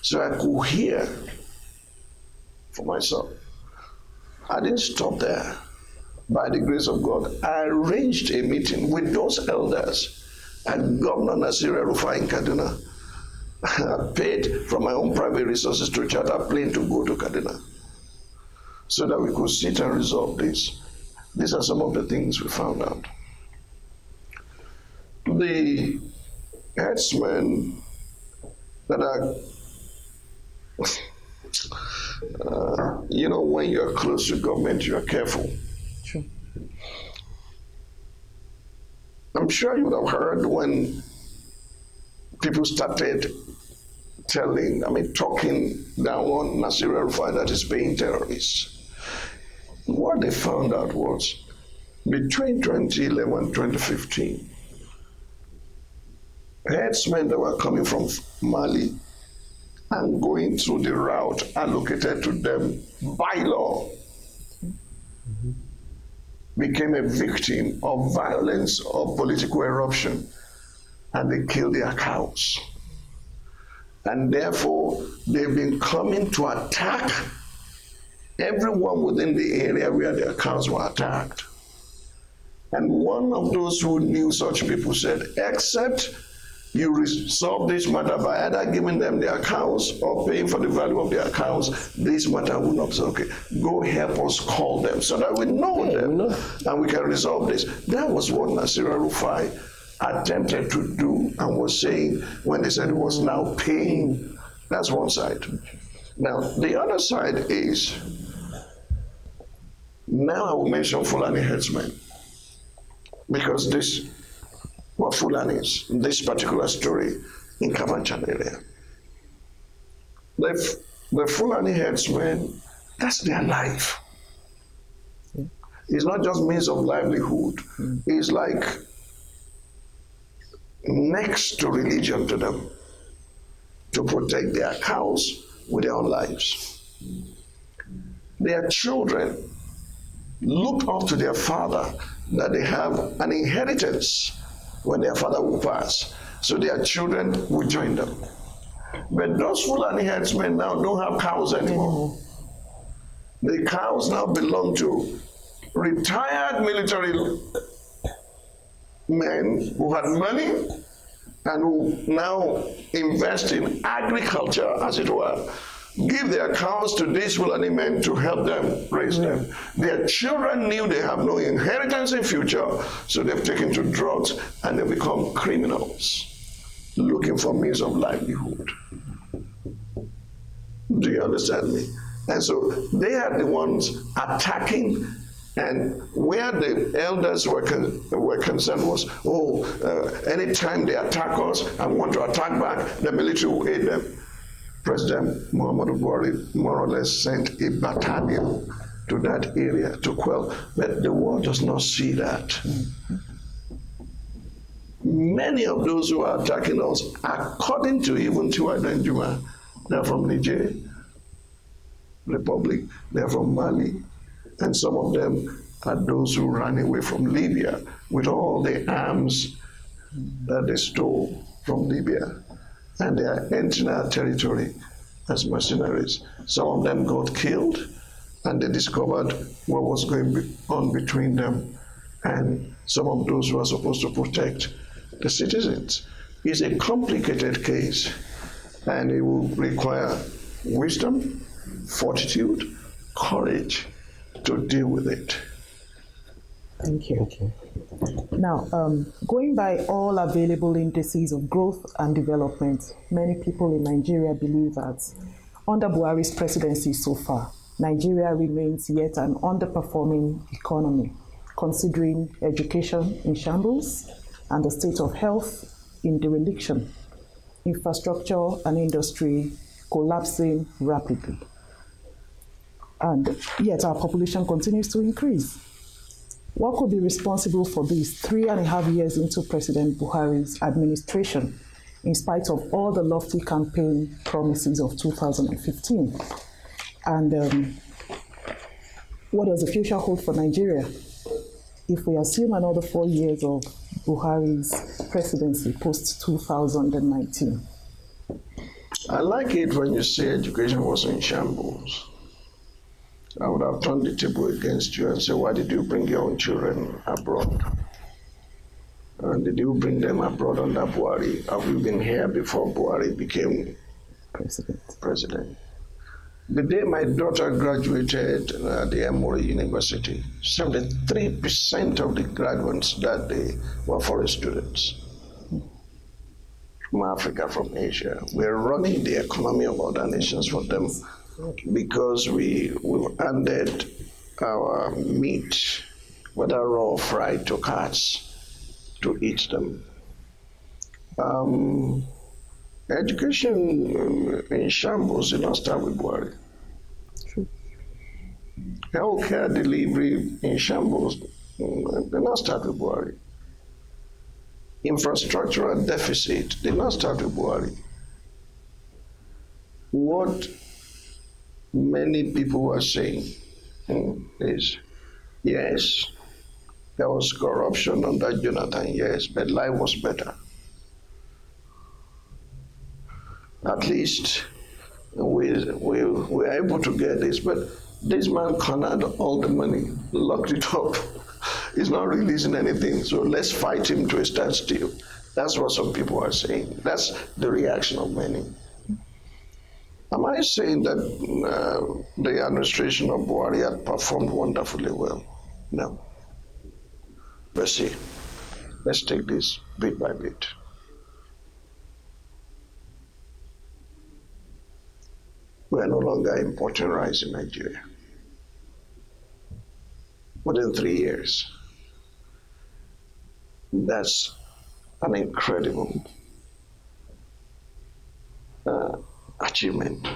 so I could hear for myself. I didn't stop there. By the grace of God, I arranged a meeting with those elders and Governor Nasir El-Rufai in Kaduna. I paid from my own private resources to charter a plane to go to Kaduna so that we could sit and resolve this. These are some of the things we found out. The headsmen that are, when you're close to government, you're careful. Sure. I'm sure you would have heard when people started talking down on Nasir El-Rufai that is paying terrorists. What they found out was between 2011 and 2015, headsmen that were coming from Mali and going through the route allocated to them by law became a victim of violence or political eruption, and they killed their cows. And therefore, they've been coming to attack everyone within the area where their cows were attacked. And one of those who knew such people said, except you resolve this matter by either giving them their cows or paying for the value of their cows, this matter will not be okay. Go help us call them so that we know them and we can resolve this. That was what Nasir El-Rufai attempted to do and was saying when they said it was now paying. That's one side. Now, the other side is, now I will mention Fulani headsmen, because this were Fulanis, this particular story in Kafanchan area. The Fulani headsmen, that's their life. It's not just means of livelihood. It's like next to religion to them, to protect their cows with their own lives. Their children look up to their father that they have an inheritance when their father will pass, so their children will join them. But those Fulani headsmen now don't have cows anymore. The cows now belong to retired military men who had money and who now invest in agriculture, as it were, give their cows to these Fulani men to help them raise them. Their children knew they have no inheritance in future, so they've taken to drugs and they become criminals, looking for means of livelihood. Do you understand me? And so they are the ones attacking. And where the elders were concerned was, anytime they attack us and want to attack back, the military will aid them. President Muhammadu Buhari more or less sent a battalion to that area to quell, but the world does not see that. Many of those who are attacking us, according to even Tiwa Danjuma, they're from Niger Republic, they're from Mali, and some of them are those who ran away from Libya with all the arms that they stole from Libya. And they are entering our territory as mercenaries. Some of them got killed, and they discovered what was going on between them and some of those who are supposed to protect the citizens. It's a complicated case, and it will require wisdom, fortitude, courage to deal with it. Thank you. Now, going by all available indices of growth and development, many people in Nigeria believe that under Buhari's presidency so far, Nigeria remains yet an underperforming economy, considering education in shambles and the state of health in dereliction, infrastructure and industry collapsing rapidly. And yet our population continues to increase. What could be responsible for this 3.5 years into President Buhari's administration? in spite of all the lofty campaign promises of 2015. And what does the future hold for Nigeria? If we assume another 4 years of Buhari's presidency post-2019. I like it when you say education was in shambles. I would have turned the table against you and said, why did you bring your own children abroad? And did you bring them abroad under Buhari? Have you been here before Buhari became president? The day my daughter graduated at the Emory University, 73% of the graduates that day were foreign students from Africa, from Asia. We're running the economy of other nations for them because we handed our meat, whether raw or fried, to cats to eat them. Education in shambles did not start with Buhari. Healthcare delivery in shambles did not start with Buhari. Infrastructural deficit did not start with Buhari. What many people were saying is, yes, there was corruption under Jonathan, yes, but life was better. At least we were able to get this, but this man cornered all the money, locked it up. He's not releasing anything, so let's fight him to a standstill. That's what some people are saying. That's the reaction of many. Am I saying that the administration of Buhari had performed wonderfully well? No. Let's see. Let's take this bit by bit. We are no longer importing rice in Nigeria. Within 3 years. That's an incredible achievement.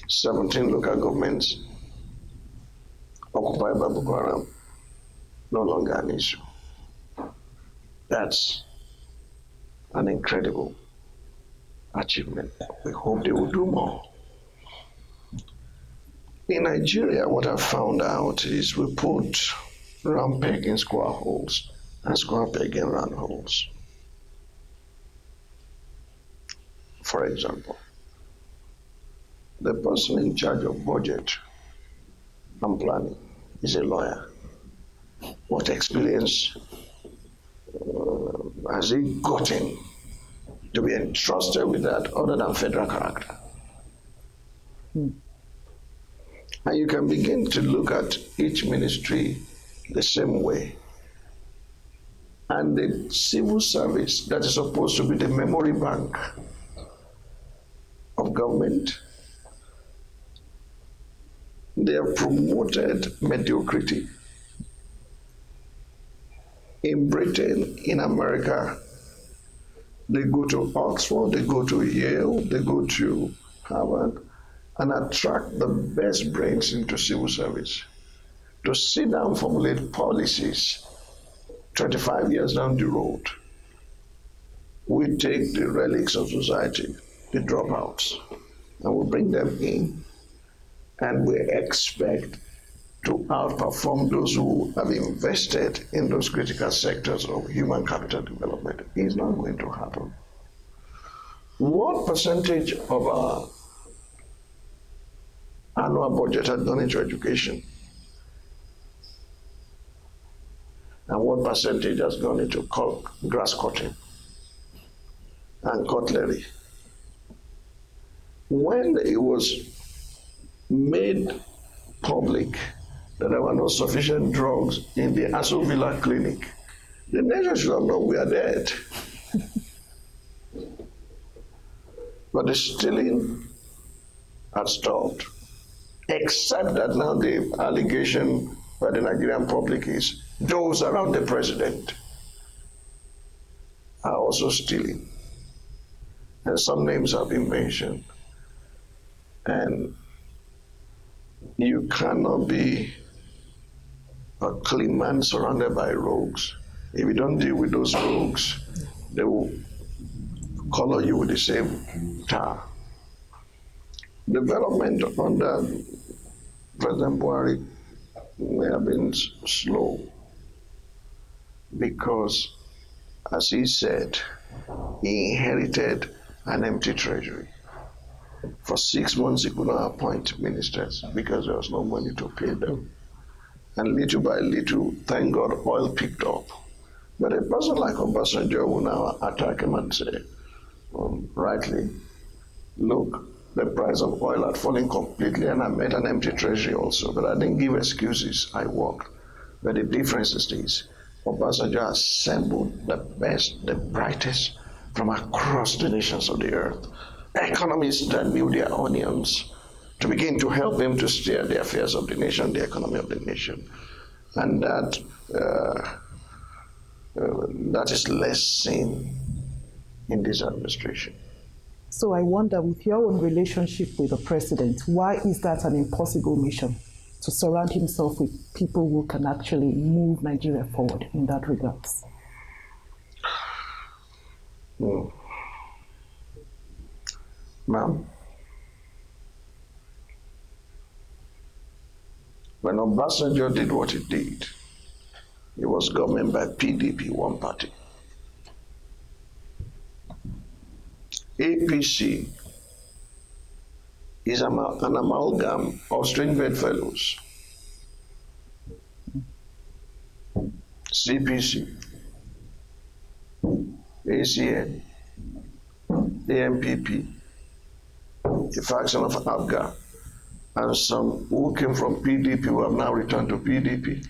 17 local governments occupied by Boko Haram, no longer an issue. That's an incredible achievement. We hope they will do more. In Nigeria, what I found out is we put round peg in square holes and square peg in round holes. For example, the person in charge of budget and planning is a lawyer. What experience has he gotten to be entrusted with that other than federal character? And you can begin to look at each ministry the same way. And the civil service that is supposed to be the memory bank of government, they have promoted mediocrity. In Britain, in America, they go to Oxford, they go to Yale, they go to Harvard, and attract the best brains into civil service to sit down, formulate policies 25 years down the road. We take the relics of society, the dropouts, and we bring them in, and we expect to outperform those who have invested in those critical sectors of human capital development. It's not going to happen. What percentage of our annual budget has gone into education? And what percentage has gone into grass cutting and cutlery? When it was made public that there were no sufficient drugs in the Aso Villa clinic, the nation should have known we are dead. But the stealing had stopped, except that now the allegation by the Nigerian public is those around the president are also stealing. And some names have been mentioned. And you cannot be a clean man surrounded by rogues If you don't deal with those rogues, they will color you with the same tar. Development under President Buhari may have been slow because, as he said, he inherited an empty treasury. For 6 months, he could not appoint ministers because there was no money to pay them. And little by little, thank God, oil picked up. But a person like Obasanjo will now attack him and say, rightly, look, the price of oil had fallen completely and I made an empty treasury also. But I didn't give excuses, I worked. But the difference is this: Obasanjo assembled the best, the brightest from across the nations of the earth. Economists that knew their onions to begin to help him to steer the affairs of the nation, the economy of the nation. And that is less seen in this administration. So I wonder, with your own relationship with the president, why is that an impossible mission, to surround himself with people who can actually move Nigeria forward in that regards? Ma'am, when Obasanjo did what he did, he was governed by PDP, one party. APC is an amalgam of strange bedfellows. CPC, ACN, AMPP, a faction of ABGA, and some who came from PDP who have now returned to PDP.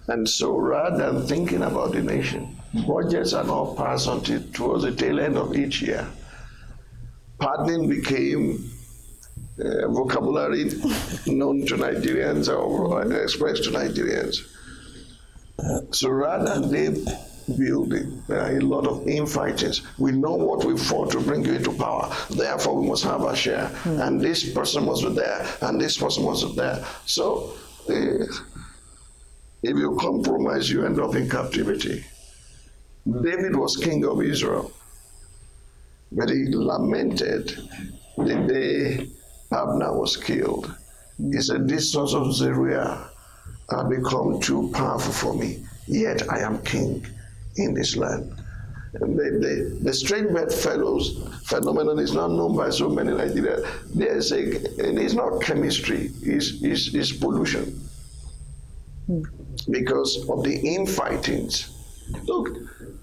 And so rather than thinking about the nation, budgets are not passed until towards the tail end of each year. Pardoning became vocabulary known to Nigerians or expressed to Nigerians. So rather than they building a lot of infightings, we know what we fought to bring you into power, therefore we must have our share. And this person was there, and this person was there. So if you compromise, you end up in captivity. David was king of Israel, but he lamented the day Abner was killed. He said, "These sons of Zeruiah have become too powerful for me, yet I am king in this land." And the strange bedfellows phenomenon is not known by so many Nigerians. It's not chemistry, it's pollution. Because of the infightings. Look,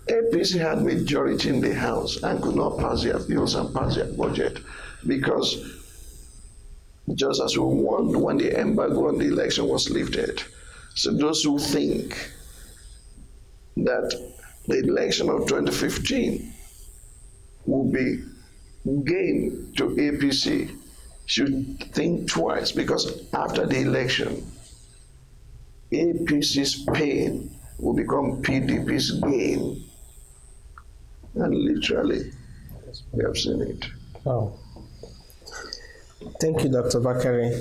APC had majority in the House and could not pass their bills and pass their budget because just as we won when the embargo on the election was lifted. So those who think that the election of 2015 will be gain to APC should think twice, because after the election, APC's pain will become PDP's gain. And literally, we have seen it. Oh. Thank you, Dr. Bakare.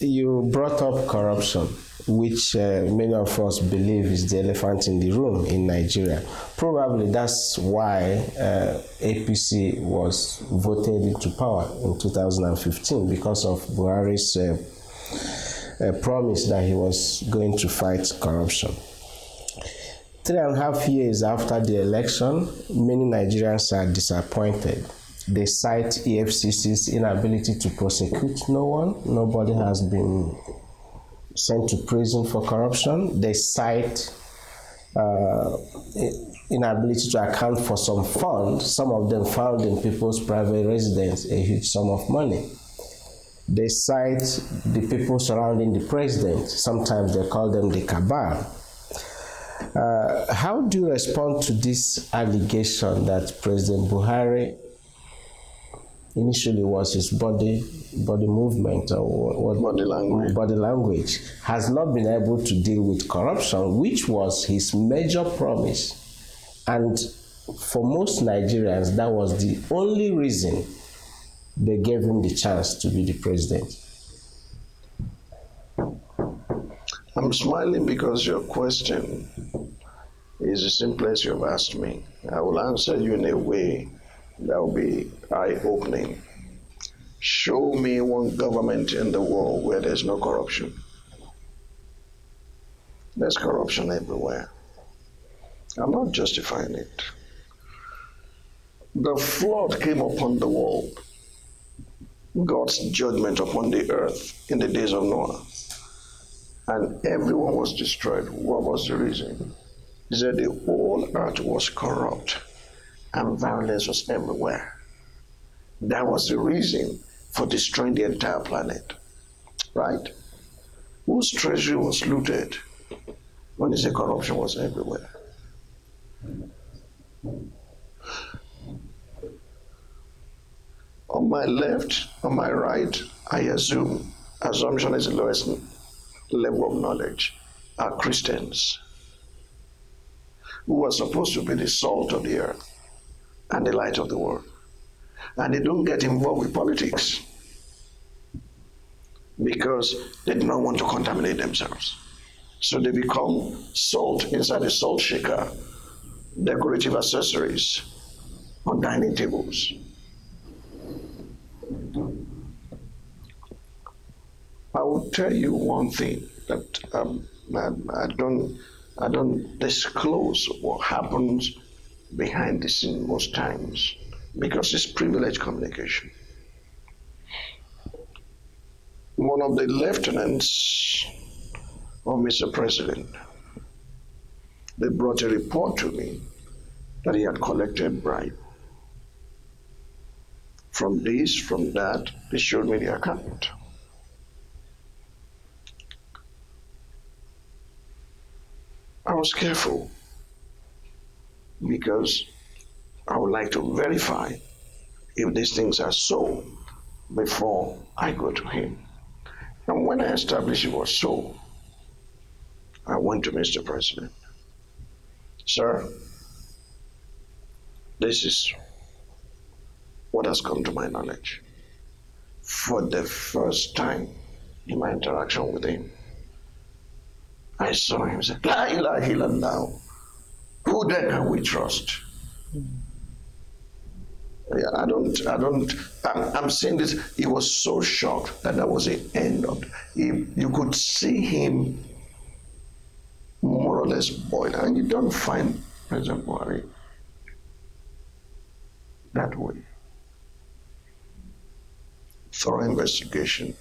You brought up corruption, which many of us believe is the elephant in the room in Nigeria. Probably that's why APC was voted into power in 2015, because of Buhari's promise that he was going to fight corruption. 3.5 years after the election, many Nigerians are disappointed. They cite EFCC's inability to prosecute no one. Nobody has been sent to prison for corruption. They cite inability to account for some funds, some of them found in people's private residence, a huge sum of money. They cite the people surrounding the president. Sometimes they call them the cabal. How do you respond to this allegation that President Buhari initially was his body movement or body language has not been able to deal with corruption, which was his major promise? And for most Nigerians, that was the only reason they gave him the chance to be the president. I'm smiling because your question is the simplest you've asked me. I will answer you in a way that will be eye-opening. Show me one government in the world where there's no corruption. There's corruption everywhere. I'm not justifying it. The flood came upon the world, God's judgment upon the earth in the days of Noah, and everyone was destroyed. What was the reason? He said the whole earth was corrupt and violence was everywhere. That was the reason for destroying the entire planet, right? Whose treasury was looted when he said corruption was everywhere? On my left, on my right, I assume, assumption is the lowest level of knowledge, are Christians who are supposed to be the salt of the earth and the light of the world. And they don't get involved with politics because they do not want to contaminate themselves. So they become salt inside a salt shaker, decorative accessories on dining tables. I will tell you one thing that I don't disclose what happens behind the scene most times because it's privileged communication. One of the lieutenants of Mr. President, they brought a report to me that he had collected bribe. From this, from that, they showed me the account. I was careful because I would like to verify if these things are so before I go to him. And when I established it was so, I went to Mr. President. Sir, this is what has come to my knowledge. For the first time in my interaction with him, I saw him say, La ilaha illallah. Who then can we trust? Yeah, I'm saying this, he was so shocked that was the end of it. You could see him more or less boiled. And you don't find President Buhari that way. Thorough investigation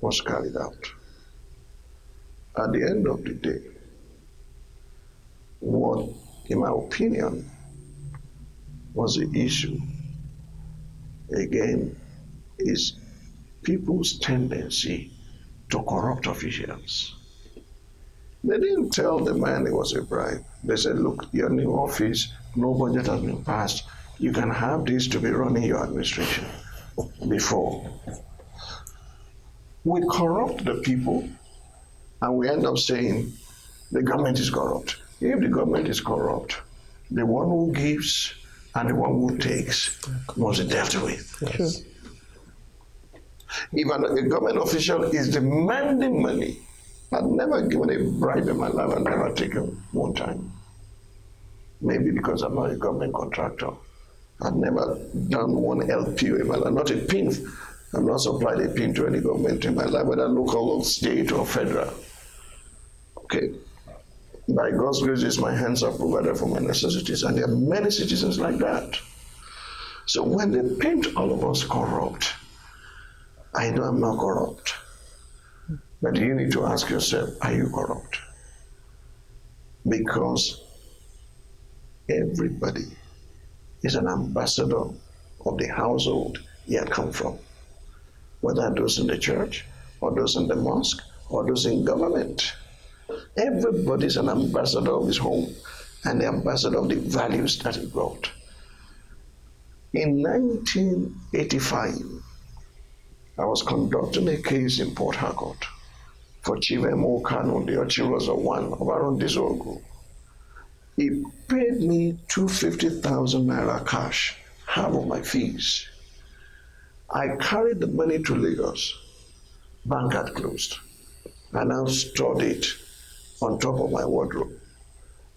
was carried out. At the end of the day, what, in my opinion, was the issue, again, is people's tendency to corrupt officials. They didn't tell the man it was a bribe. They said, look, your new office, no budget has been passed. You can have this to be running your administration before. We corrupt the people and we end up saying the government is corrupt. If the government is corrupt, the one who gives and the one who takes must be dealt with. Yes. If a government official is demanding money, I've never given a bribe in my life, I've never taken one time. Maybe because I'm not a government contractor. I've never done one LPO in my life, not a pin. I've not supplied a pin to any government in my life, whether local or state or federal. Okay. By God's grace, my hands are provided for my necessities, and there are many citizens like that. So when they paint all of us corrupt, I know I'm not corrupt. But you need to ask yourself, are you corrupt? Because everybody is an ambassador of the household he had come from, whether those in the church, or those in the mosque, or those in government. Everybody is an ambassador of his home and the ambassador of the values that he brought. In 1985, I was conducting a case in Port Harcourt for Chief M.O. Kanu, the Ochirozo one of Aron Dizogu. He paid me 250,000 naira cash, half of my fees. I carried the money to Lagos. Bank had closed. I now stored it on top of my wardrobe.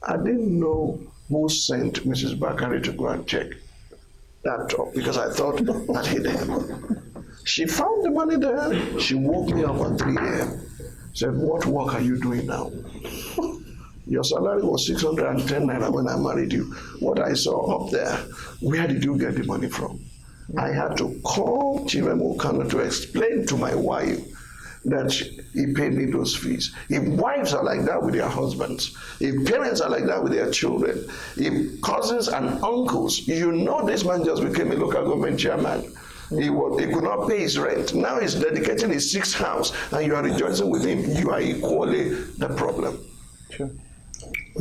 I didn't know who sent Mrs. Bakare to go and check that top because I thought I'd hidden. She found the money there. She woke me up at 3 a.m. Said, what work are you doing now? Your salary was 610 naira when I married you. What I saw up there, where did you get the money from? I had to call Chiremo Kano to explain to my wife that he paid me those fees. If wives are like that with their husbands, if parents are like that with their children, if cousins and uncles, you know this man just became a local government chairman. He could not pay his rent. Now he's dedicating his 6th house and you are rejoicing with him. You are equally the problem. Sure.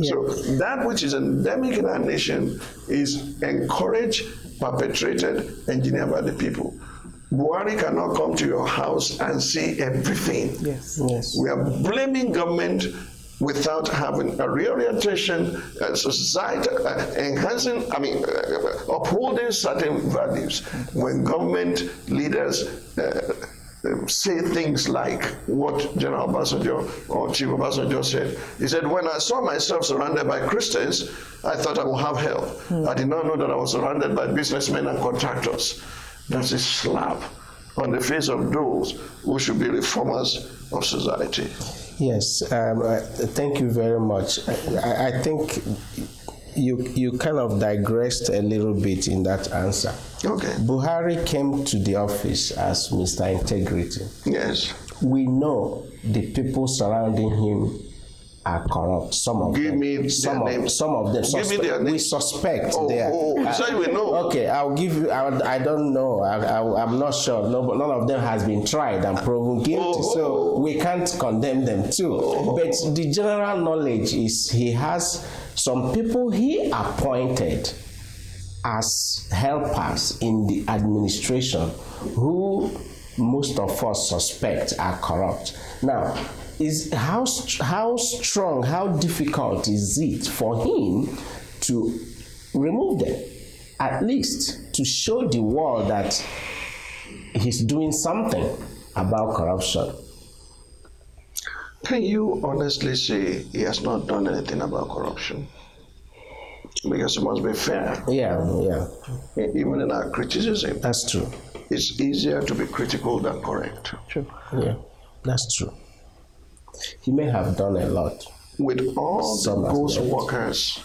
So that which is endemic in our nation is encouraged, perpetrated, engineered by the people. Buhari cannot come to your house and see everything. Yes. We are blaming government without having a reorientation, society, upholding certain values. When government leaders say things like what General Obasanjo or Chief Obasanjo said. He said, when I saw myself surrounded by Christians, I thought I would have help. I did not know that I was surrounded by businessmen and contractors. That's a slap on the face of those who should be reformers of society. Yes, thank you very much. I think you kind of digressed a little bit in that answer. Okay. Buhari came to the office as Mr. Integrity. Yes. We know the people surrounding him are corrupt. Some of them. Some of them. Give me their names. We suspect they are. So we know. Okay, I'll give you. I don't know. I'm not sure. No, but none of them has been tried and proven guilty. So we can't condemn them too. But the general knowledge is he has some people he appointed as helpers in the administration who most of us suspect are corrupt. Now, how strong, how difficult is it for him to remove them? At least to show the world that he's doing something about corruption. Can you honestly say he has not done anything about corruption? Because it must be fair. Yeah. Even in our criticism. That's true. It's easier to be critical than correct. True. Yeah, that's true. He may have done a lot. With all the ghost workers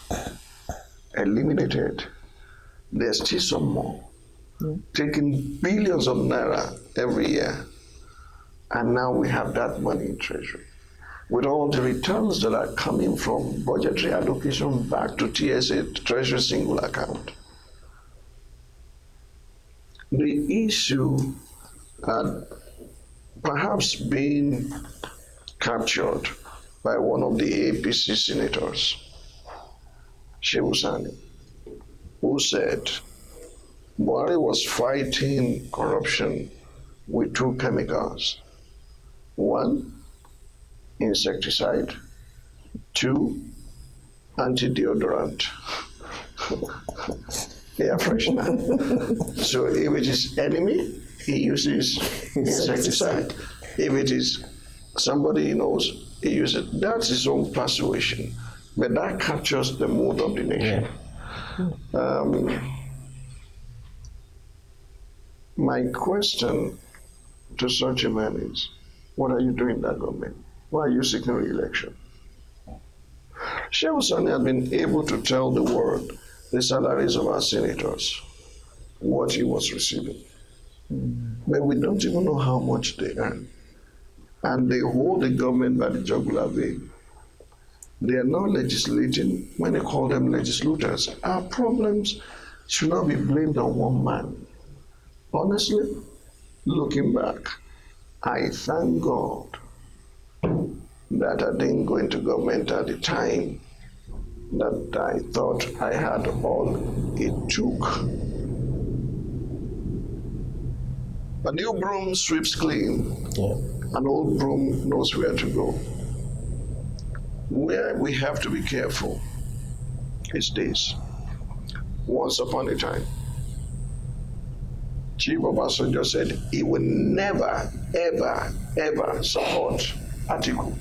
eliminated, there's still some more. Taking billions of naira every year. And now we have that money in treasury. With all the returns that are coming from budgetary allocation back to TSA, Treasury Single Account. The issue had perhaps been captured by one of the APC senators, Shehu Sani, who said Buhari was fighting corruption with 2 chemicals. 1, insecticide. 2, anti-deodorant. Air freshener. So if it is enemy, he uses insecticide. If it is somebody he knows, he uses it. That's his own persuasion. But that captures the mood of the nation. My question to such a man is, what are you doing in that government? Why are you seeking re-election? Shehu Sani has been able to tell the world the salaries of our senators, what he was receiving. But we don't even know how much they earn. And they hold the government by the jugular vein. They are not legislating when they call them legislators. Our problems should not be blamed on one man. Honestly, looking back, I thank God that I didn't go into government at the time that I thought I had all it took. A new broom sweeps clean. An old broom knows where to go. Where we have to be careful is this. Once upon a time, Chief Obasanjo said he would never, ever, ever support Atiku.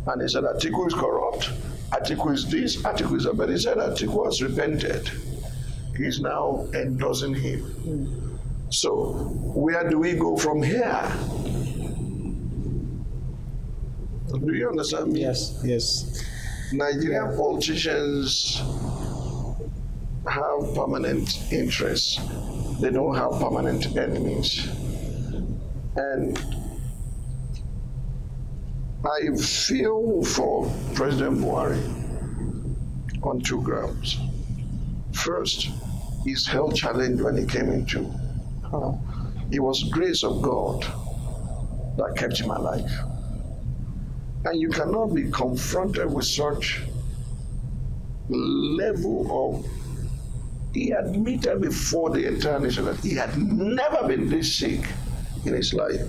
And he said Atiku is corrupt, Atiku is this, Atiku is that. But he said Atiku has repented. He's now endorsing him. So where do we go from here? Do you understand me? Yes. Nigerian politicians have permanent interests. They don't have permanent enemies. And I feel for President Buhari on 2 grounds. First, his health challenge when he came into power. It was grace of God that kept him alive. And you cannot be confronted with such level of, he admitted before the entire nation that he had never been this sick in his life.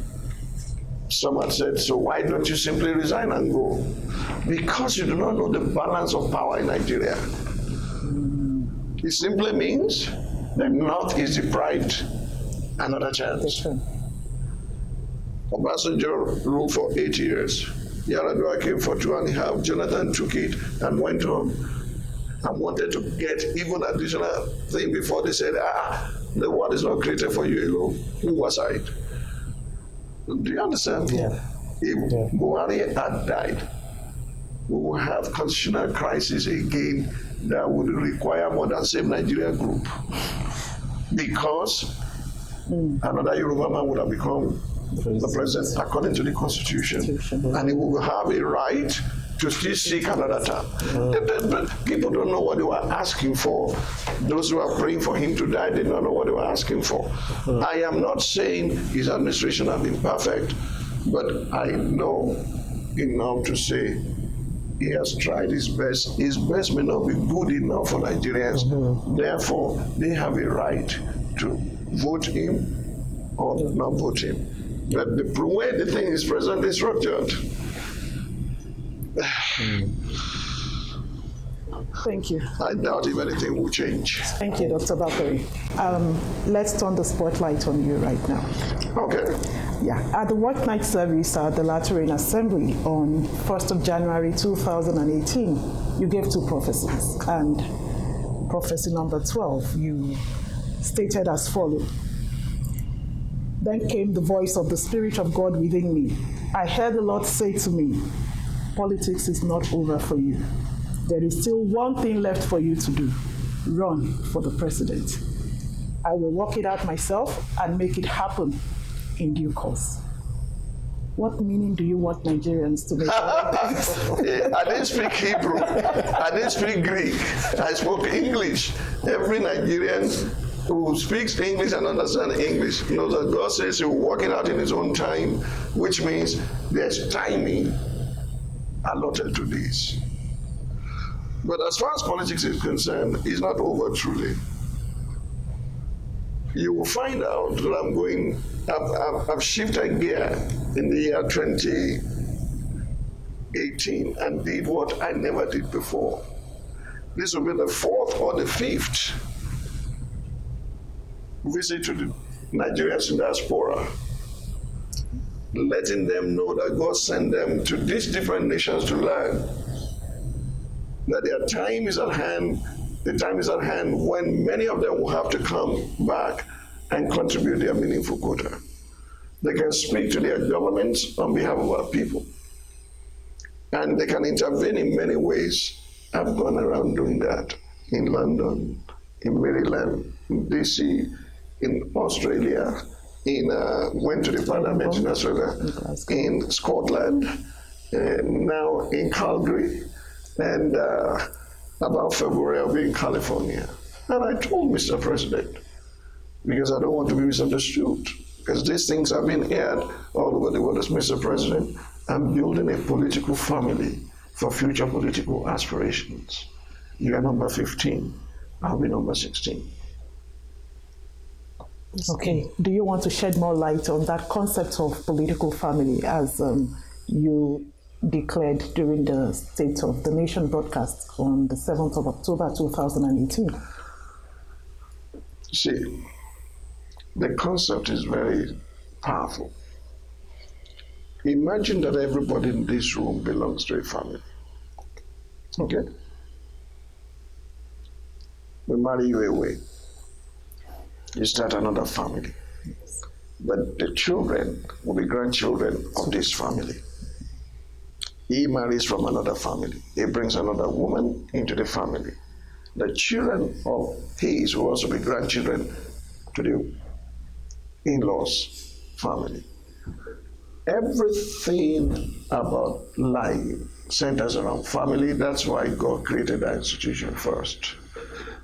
Someone said, so why don't you simply resign and go? Because you do not know the balance of power in Nigeria. It simply means the North is deprived another chance. Obasanjo ruled for 8 years. Yar'Adua came for 2.5. Jonathan took it and went home and wanted to get even additional thing before they said, the world is not created for you alone. Who was I? Do you understand? Yeah. If Buhari had died, we will have constitutional crisis again that would require more than same Nigeria group. Because another Yoruba man would have become the president according to the constitution. And he will have a right to still seek another term. People don't know what they were asking for. Those who are praying for him to die, they don't know what they were asking for. I am not saying his administration has been perfect, but I know enough to say he has tried his best. His best may not be good enough for Nigerians. Therefore, they have a right to vote him or not vote him. But the way the thing is presently structured, Thank you. I doubt if anything will change. Thank you, Dr. Bakare. Let's turn the spotlight on you right now. Okay. Yeah, at the work night service at the Lateran Assembly on 1st of January 2018, you gave 2 prophecies. And prophecy number 12, you stated as follows. Then came the voice of the Spirit of God within me. I heard the Lord say to me, politics is not over for you. There is still one thing left for you to do. Run for the president. I will work it out myself and make it happen in due course. What meaning do you want Nigerians to make? I didn't speak Hebrew. I didn't speak Greek. I spoke English. Every Nigerian who speaks English and understands English knows that God says he will work it out in his own time, which means there's timing allotted to this. But as far as politics is concerned, it's not over truly. You will find out that I've shifted gear in the year 2018 and did what I never did before. This will be the 4th or the 5th visit to the Nigerians in diaspora, letting them know that God sent them to these different nations to learn that their time is at hand. The time is at hand when many of them will have to come back and contribute their meaningful quota. They can speak to their governments on behalf of our people. And they can intervene in many ways. I've gone around doing that in London, in Maryland, in DC, in Australia, went to the Parliament in Australia, in Scotland, now in Calgary, and about February I'll be in California. And I told Mr. President, because I don't want to be misunderstood, because these things have been aired all over the world, as Mr. President, I'm building a political family for future political aspirations. You are number 15, I'll be number 16. Okay. Do you want to shed more light on that concept of political family as you declared during the State of the Nation broadcast on the 7th of October 2018? See, the concept is very powerful. Imagine that everybody in this room belongs to a family. Okay? We marry you away. You start another family. But the children will be grandchildren of this family. He marries from another family. He brings another woman into the family. The children of his will also be grandchildren to the in-laws family. Everything about life centers around family. That's why God created that institution first.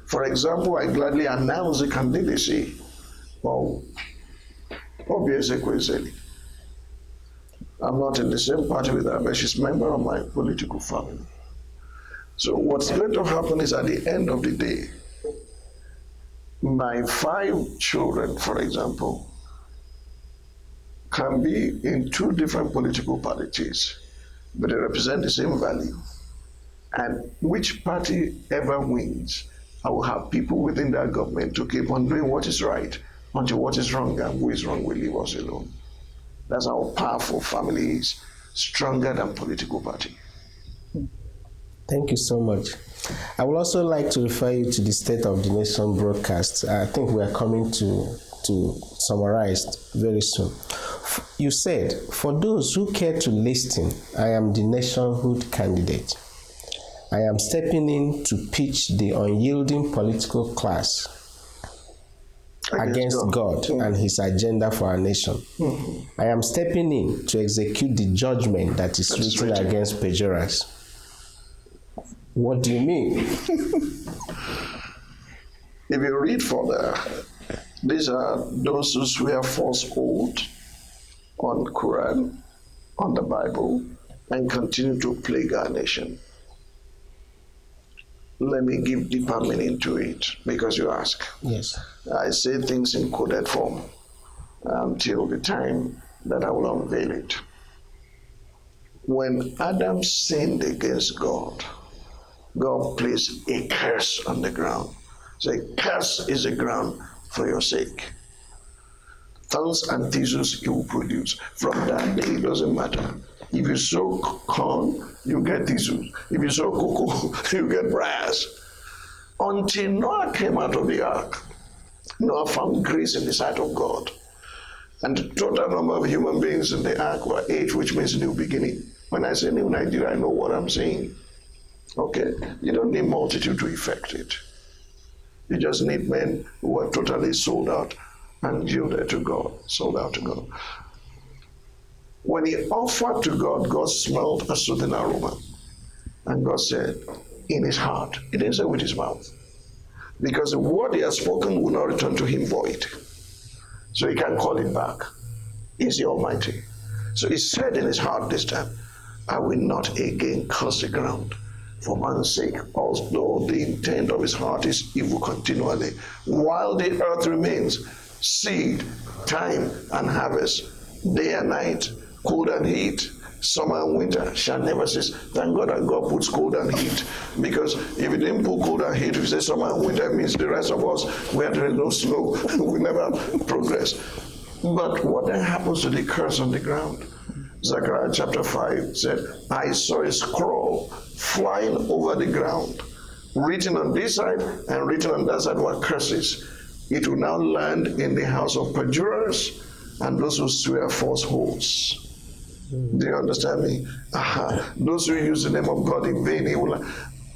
For example, I gladly announce the candidacy of Obieze Kweseli. I'm not in the same party with her, but she's a member of my political family. So what's going to happen is at the end of the day, my 5 children, for example, can be in 2 different political parties, but they represent the same value. And which party ever wins, I will have people within that government to keep on doing what is right until what is wrong, and who is wrong will leave us alone. That's how powerful family is, stronger than political party. Thank you so much. I would also like to refer you to the State of the Nation broadcast. I think we are coming to summarize very soon. You said, for those who care to listen, I am the nationhood candidate. I am stepping in to pitch the unyielding political class against God and his agenda for our nation. I am stepping in to execute the judgment that is written against perjurers. What do you mean? If you read further, these are those who swear false oath on Quran, on the Bible, and continue to plague our nation. Let me give deeper meaning to it, because you ask. Yes. I say things in coded form until the time that I will unveil it. When Adam sinned against God, God placed a curse on the ground. So a curse is the ground for your sake. Thorns and thistles it will produce. From that day, it doesn't matter. If you sow corn, you get thistles. If you sow cocoa, you get brass. Until Noah came out of the ark, Noah found grace in the sight of God. And the total number of human beings in the ark were 8, which means new beginning. When I say new Nigeria, I know what I'm saying. Okay? You don't need multitude to effect it. You just need men who are totally sold out and yielded to God, sold out to God. When he offered to God, God smelled a soothing aroma. And God said, in his heart. He didn't say with his mouth. Because the word he has spoken will not return to him void. So he can't call it back. He's the Almighty. So he said in his heart this time, I will not again curse the ground for man's sake, although the intent of his heart is evil continually. While the earth remains, seed, time, and harvest, day and night, cold and heat, summer and winter shall never cease. Thank God that God puts cold and heat, because if he didn't put cold and heat, if he says summer and winter, it means the rest of us, where there is no snow, we never progress. But what then happens to the curse on the ground? Zechariah chapter 5 said, I saw a scroll flying over the ground, written on this side and written on that side were curses. It will now land in the house of perjurers and those who swear false oaths. Do you understand me? Those who use the name of God in vain, he will.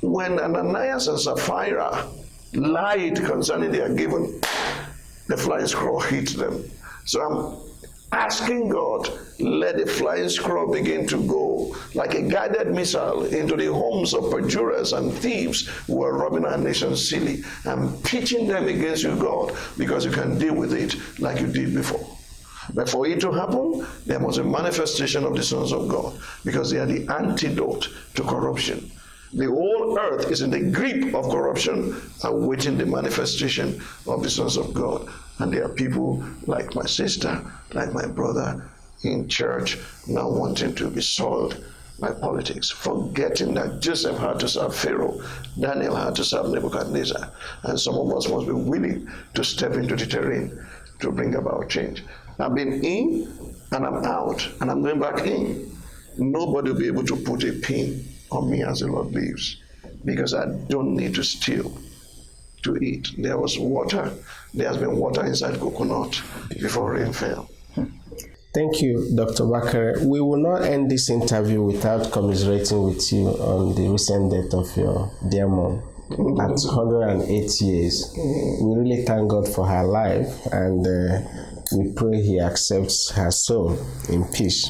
When Ananias and Sapphira lied concerning their giving, the flying scroll hit them. So I'm asking God, let the flying scroll begin to go like a guided missile into the homes of perjurers and thieves who are robbing our nation silly and pitching them against you, God, because you can deal with it like you did before. But for it to happen, there was a manifestation of the sons of God, because they are the antidote to corruption. The whole earth is in the grip of corruption, awaiting the manifestation of the sons of God. And there are people like my sister, like my brother in church, now wanting to be soiled by politics, forgetting that Joseph had to serve Pharaoh, Daniel had to serve Nebuchadnezzar, and some of us must be willing to step into the terrain to bring about change. I've been in and I'm out and I'm going back in. Nobody will be able to put a pin on me as the Lord lives, because I don't need to steal to eat. There was water. There has been water inside coconut before rain fell. Thank you, Dr. Bakare. We will not end this interview without commiserating with you on the recent death of your dear mom at 108 years. We really thank God for her life, and we pray He accepts her soul in peace.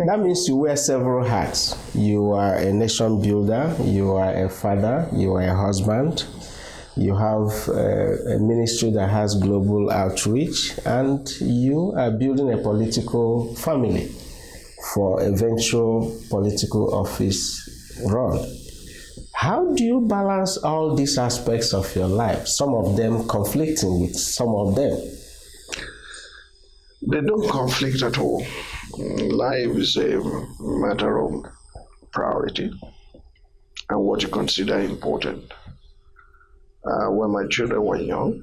That means you wear several hats. You are a nation builder, you are a father, you are a husband, you have a ministry that has global outreach, and you are building a political family for eventual political office run. How do you balance all these aspects of your life, some of them conflicting with some of them? They don't conflict at all. Life is a matter of priority and what you consider important. When my children were young,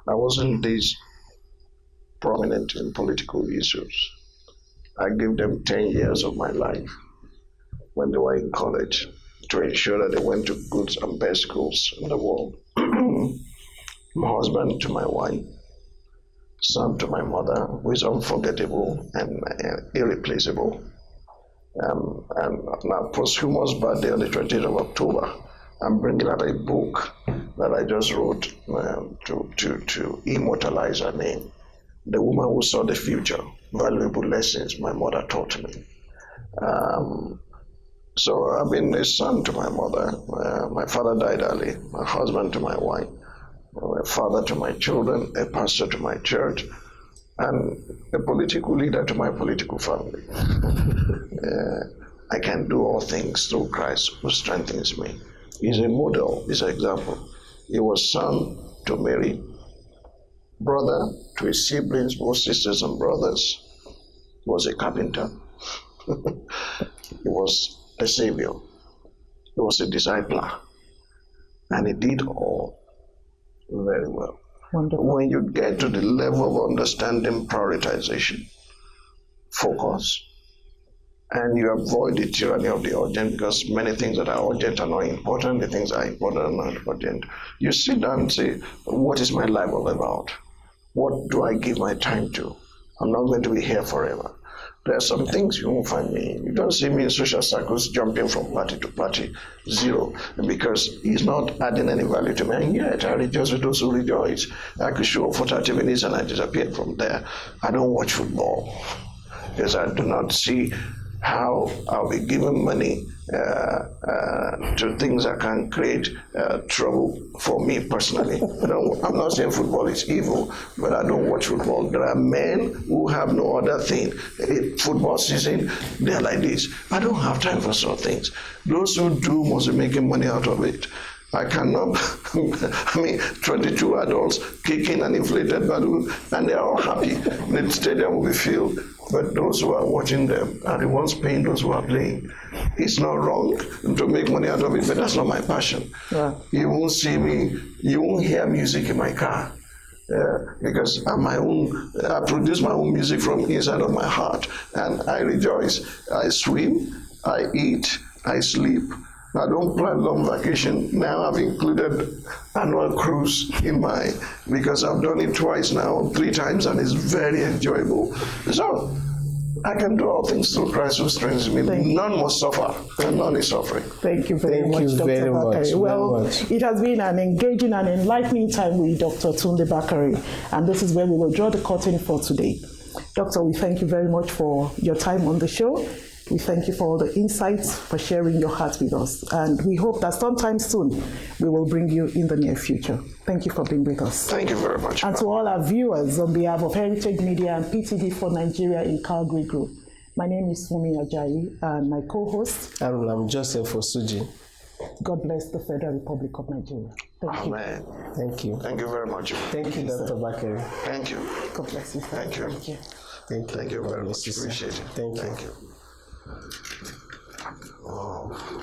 I wasn't this prominent in political issues. I gave them 10 years of my life when they were in college to ensure that they went to good and best schools in the world. My husband to my wife, son to my mother, who is unforgettable and irreplaceable. And now, posthumous birthday on the 20th of October, I'm bringing out a book that I just wrote to immortalize her name. The woman who saw the future, valuable lessons my mother taught me. So I've been a son to my mother. My father died early, my husband to my wife, a father to my children, a pastor to my church, and a political leader to my political family. I can do all things through Christ who strengthens me. He's a model, he's an example. He was son to Mary, brother to his siblings, both sisters and brothers. He was a carpenter. He was a savior. He was a discipler. And he did all very well. Wonderful. When you get to the level of understanding prioritization, focus, and you avoid the tyranny of the urgent, because many things that are urgent are not important, the things that are important are not urgent. You sit down and say, what is my life all about? What do I give my time to? I'm not going to be here forever. There are some things you won't find me in. You don't see me in social circles jumping from party to party, zero, because it's not adding any value to me. And yet, I rejoice with those who rejoice. I could show up for 30 minutes and I disappear from there. I don't watch football because I do not see how I'll be giving money to things that can create trouble for me personally. I'm not saying football is evil, but I don't watch football. There are men who have no other thing. Football season, they're like this. I don't have time for such things. Those who do must be making money out of it. I cannot, 22 adults kicking an inflated balloon, and they're all happy. The stadium will be filled. But those who are watching them are the ones paying those who are playing. It's not wrong to make money out of it, but that's not my passion. Yeah. You won't see me, you won't hear music in my car. Because I produce my own music from inside of my heart, and I rejoice. I swim, I eat, I sleep. I don't plan long vacation. Now I've included annual cruise in because I've done it twice now, 3 times, and it's very enjoyable. So I can do all things through Christ who strengthens me. None must suffer, and none is suffering. Thank you very much, Dr. Bakare. Well, it has been an engaging and enlightening time with Dr. Tunde Bakare, and this is where we will draw the curtain for today. Doctor, we thank you very much for your time on the show. We thank you for all the insights, for sharing your heart with us. And we hope that sometime soon we will bring you in the near future. Thank you for being with us. Thank you very much. And to all our viewers, on behalf of Heritage Media and PTD for Nigeria in Calgary Group, my name is Fumi Ajayi, and my co-host, I'm Joseph Osuji. God bless the Federal Republic of Nigeria. Thank you. Amen. Thank you. Thank you very much. Thank you, Dr. Bakare. Thank you. God bless you. Thank you. Thank you. Thank you. Thank you very much. Appreciate it. Thank you. Thank you. Oh.